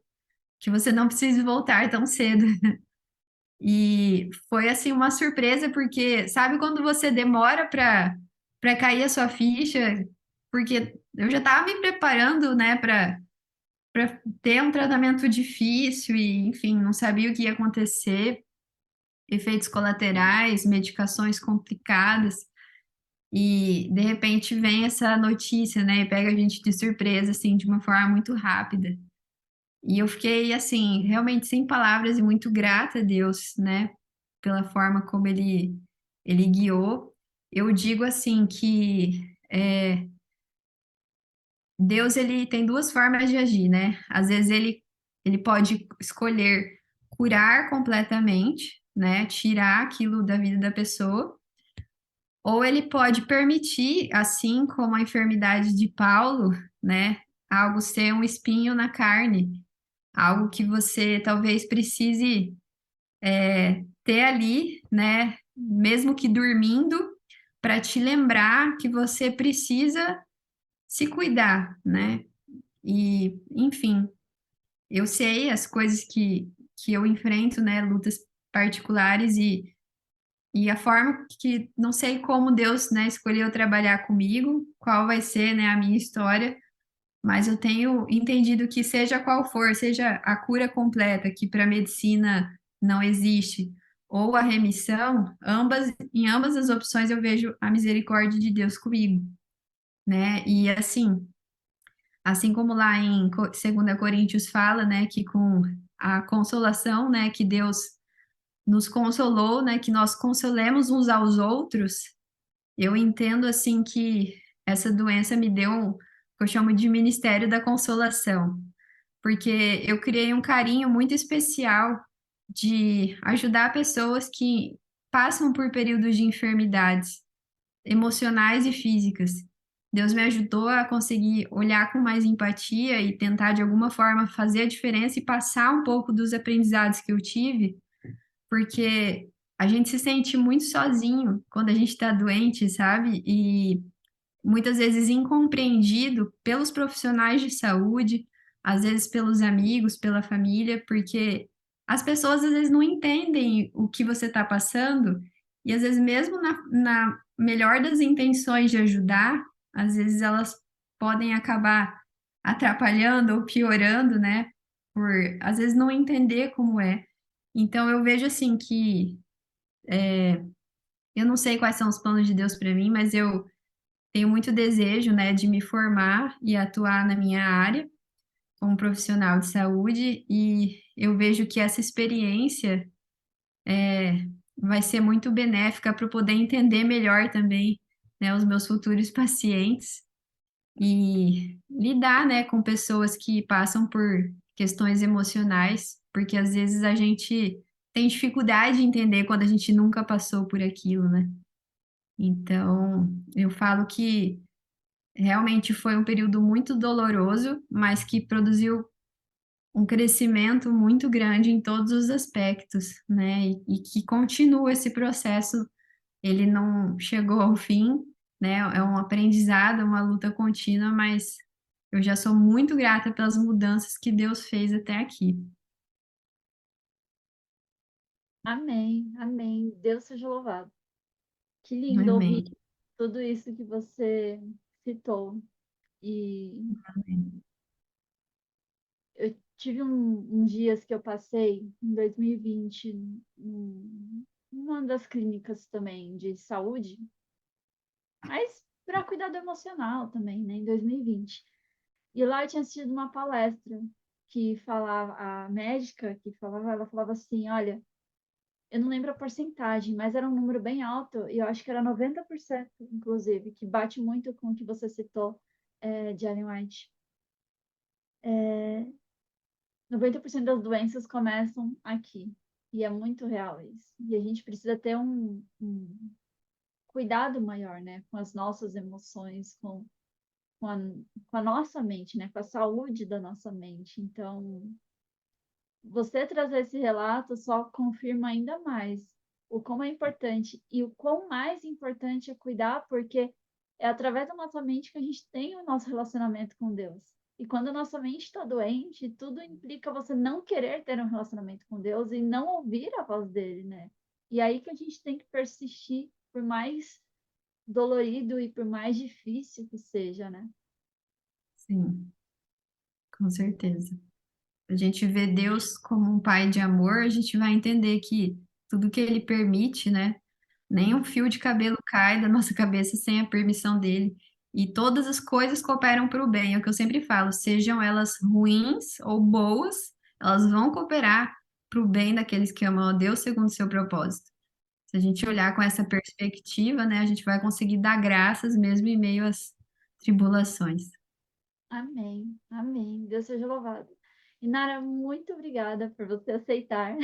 que você não precise voltar tão cedo. E foi assim uma surpresa, porque sabe quando você demora para cair a sua ficha? Porque eu já estava me preparando, né, para ter um tratamento difícil e, enfim, não sabia o que ia acontecer, efeitos colaterais, medicações complicadas. E de repente vem essa notícia, né, e pega a gente de surpresa assim, de uma forma muito rápida. E eu fiquei, assim, realmente sem palavras e muito grata a Deus, né, pela forma como ele guiou. Eu digo, assim, que Deus, ele tem duas formas de agir, né? Às vezes ele pode escolher curar completamente, né, tirar aquilo da vida da pessoa, ou ele pode permitir, assim como a enfermidade de Paulo, né, algo ser um espinho na carne, algo que você talvez precise ter ali, né, mesmo que dormindo, para te lembrar que você precisa se cuidar, né? E, enfim, eu sei as coisas que eu enfrento, né, lutas particulares e a forma que não sei como Deus, né, escolheu trabalhar comigo, qual vai ser, né, a minha história, mas eu tenho entendido que seja qual for, seja a cura completa, que para a medicina não existe, ou a remissão, em ambas as opções eu vejo a misericórdia de Deus comigo, né? E assim como lá em 2 Coríntios fala, né, que com a consolação, né, que Deus nos consolou, né, que nós consolemos uns aos outros, eu entendo assim que essa doença me deu o que eu chamo de ministério da consolação, porque eu criei um carinho muito especial de ajudar pessoas que passam por períodos de enfermidades emocionais e físicas. Deus me ajudou a conseguir olhar com mais empatia e tentar de alguma forma fazer a diferença e passar um pouco dos aprendizados que eu tive, porque a gente se sente muito sozinho quando a gente está doente, sabe? E muitas vezes incompreendido pelos profissionais de saúde, às vezes pelos amigos, pela família, porque as pessoas às vezes não entendem o que você está passando, e às vezes, mesmo na melhor das intenções de ajudar, às vezes elas podem acabar atrapalhando ou piorando, né? Por às vezes não entender como é. Então eu vejo assim que eu não sei quais são os planos de Deus para mim, mas eu tenho muito desejo, né, de me formar e atuar na minha área como profissional de saúde, e eu vejo que essa experiência vai ser muito benéfica para eu poder entender melhor também, né, os meus futuros pacientes e lidar, né, com pessoas que passam por questões emocionais, porque às vezes a gente tem dificuldade de entender quando a gente nunca passou por aquilo, né? Então, eu falo que realmente foi um período muito doloroso, mas que produziu um crescimento muito grande em todos os aspectos, né? E que continua esse processo, ele não chegou ao fim, né? É um aprendizado, uma luta contínua, mas eu já sou muito grata pelas mudanças que Deus fez até aqui. Amém, amém. Deus seja louvado. Que lindo ouvir Amém. tudo isso que você citou. E Amém. eu tive uns dias que eu passei em 2020 numa das clínicas também de saúde, mas para cuidado emocional também, né, em 2020. E lá eu tinha assistido uma palestra que falava, a médica que falava, ela falava assim, olha, eu não lembro a porcentagem, mas era um número bem alto, e eu acho que era 90%, inclusive, que bate muito com o que você citou, de Ellen White. 90% das doenças começam aqui. E é muito real isso. E a gente precisa ter um cuidado maior, né? Com as nossas emoções, com, a, com a nossa mente, né? Com a saúde da nossa mente. Então, você trazer esse relato só confirma ainda mais o como é importante e o quão mais importante é cuidar, porque é através da nossa mente que a gente tem o nosso relacionamento com Deus. E quando a nossa mente está doente, tudo implica você não querer ter um relacionamento com Deus e não ouvir a voz dele, né? E aí que a gente tem que persistir, por mais dolorido e por mais difícil que seja, né? Sim, com certeza. A gente vê Deus como um pai de amor, a gente vai entender que tudo que ele permite, né? Nem um fio de cabelo cai da nossa cabeça sem a permissão dele. E todas as coisas cooperam para o bem. É o que eu sempre falo, sejam elas ruins ou boas, elas vão cooperar para o bem daqueles que amam a Deus segundo o seu propósito. Se a gente olhar com essa perspectiva, né, a gente vai conseguir dar graças mesmo em meio às tribulações. Amém, amém. Deus seja louvado. E Nara, muito obrigada por você aceitar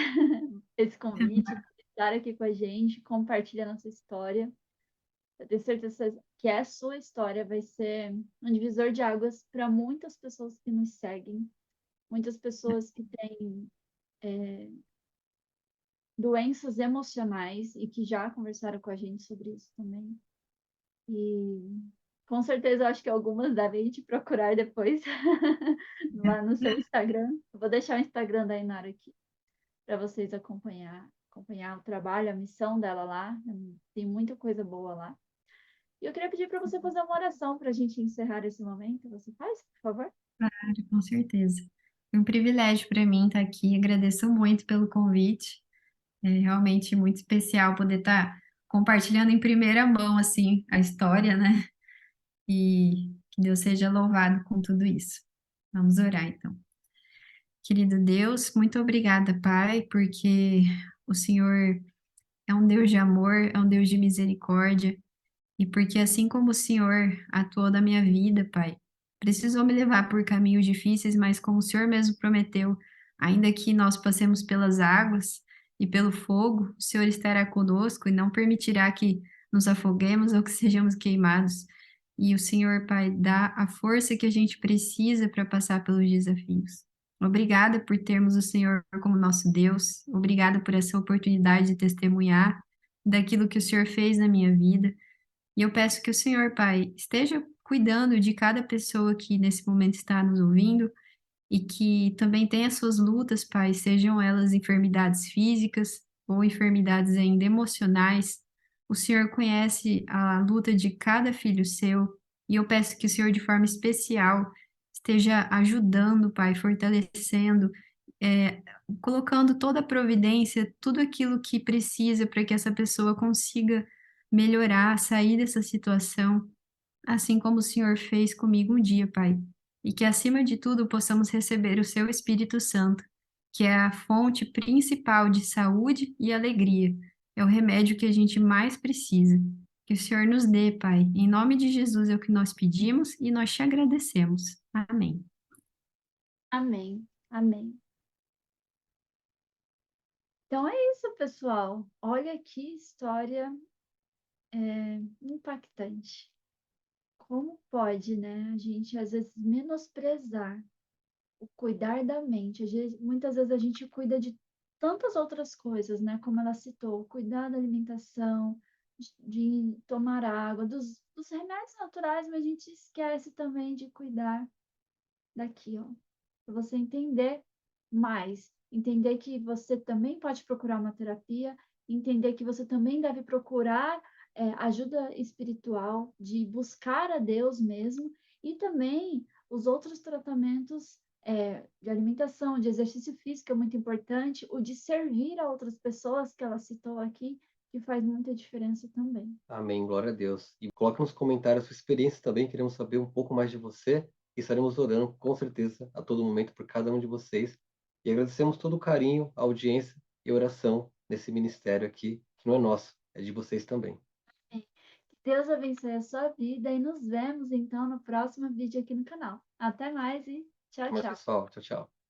esse convite, por estar aqui com a gente, compartilhar nossa história. Eu tenho certeza que a sua história vai ser um divisor de águas para muitas pessoas que nos seguem, muitas pessoas que têm doenças emocionais e que já conversaram com a gente sobre isso também. E com certeza eu acho que algumas devem te procurar depois lá no seu Instagram. Eu vou deixar o Instagram da Inara aqui para vocês acompanhar o trabalho, a missão dela lá. Tem muita coisa boa lá. E eu queria pedir para você fazer uma oração para a gente encerrar esse momento. Você faz, por favor? Claro, com certeza. É um privilégio para mim estar aqui. Agradeço muito pelo convite. É realmente muito especial poder estar compartilhando em primeira mão assim a história, né? E que Deus seja louvado com tudo isso. Vamos orar então. Querido Deus, muito obrigada, Pai, porque o Senhor é um Deus de amor, é um Deus de misericórdia, e porque assim como o Senhor atuou na minha vida, Pai, precisou me levar por caminhos difíceis, mas como o Senhor mesmo prometeu, Ainda que nós passemos pelas águas e pelo fogo, o Senhor estará conosco e não permitirá que nos afoguemos ou que sejamos queimados. E o Senhor, Pai, dá a força que a gente precisa para passar pelos desafios. Obrigada por termos o Senhor como nosso Deus. Obrigada por essa oportunidade de testemunhar daquilo que o Senhor fez na minha vida. E eu peço que o Senhor, Pai, esteja cuidando de cada pessoa que nesse momento está nos ouvindo e que também tem as suas lutas, Pai, sejam elas enfermidades físicas ou enfermidades ainda emocionais. O Senhor conhece a luta de cada filho seu e eu peço que o Senhor, de forma especial, esteja ajudando, Pai, fortalecendo, eh, colocando toda a providência, tudo aquilo que precisa para que essa pessoa consiga melhorar, sair dessa situação, assim como o Senhor fez comigo um dia, Pai. E que, acima de tudo, possamos receber o Seu Espírito Santo, que é a fonte principal de saúde e alegria. É o remédio que a gente mais precisa. Que o Senhor nos dê, Pai. Em nome de Jesus é o que nós pedimos e nós te agradecemos. Amém. Amém. Amém. Então é isso, pessoal. Olha que história impactante. Como pode, né, a gente às vezes menosprezar o cuidar da mente? Muitas vezes a gente cuida de tantas outras coisas, né? Como ela citou, cuidar da alimentação, de tomar água, dos remédios naturais, mas a gente esquece também de cuidar daqui, ó. Para você entender mais, entender que você também pode procurar uma terapia, entender que você também deve procurar ajuda espiritual, de buscar a Deus mesmo, e também os outros tratamentos de alimentação, de exercício físico é muito importante, o de servir a outras pessoas que ela citou aqui, que faz muita diferença também. Amém, glória a Deus. E coloque nos comentários a sua experiência também, queremos saber um pouco mais de você e estaremos orando com certeza a todo momento por cada um de vocês. E agradecemos todo o carinho, a audiência e a oração nesse ministério aqui, que não é nosso, é de vocês também. Que Deus abençoe a sua vida e nos vemos então no próximo vídeo aqui no canal. Até mais e tchau, Até mais, tchau. pessoal. Tchau, tchau.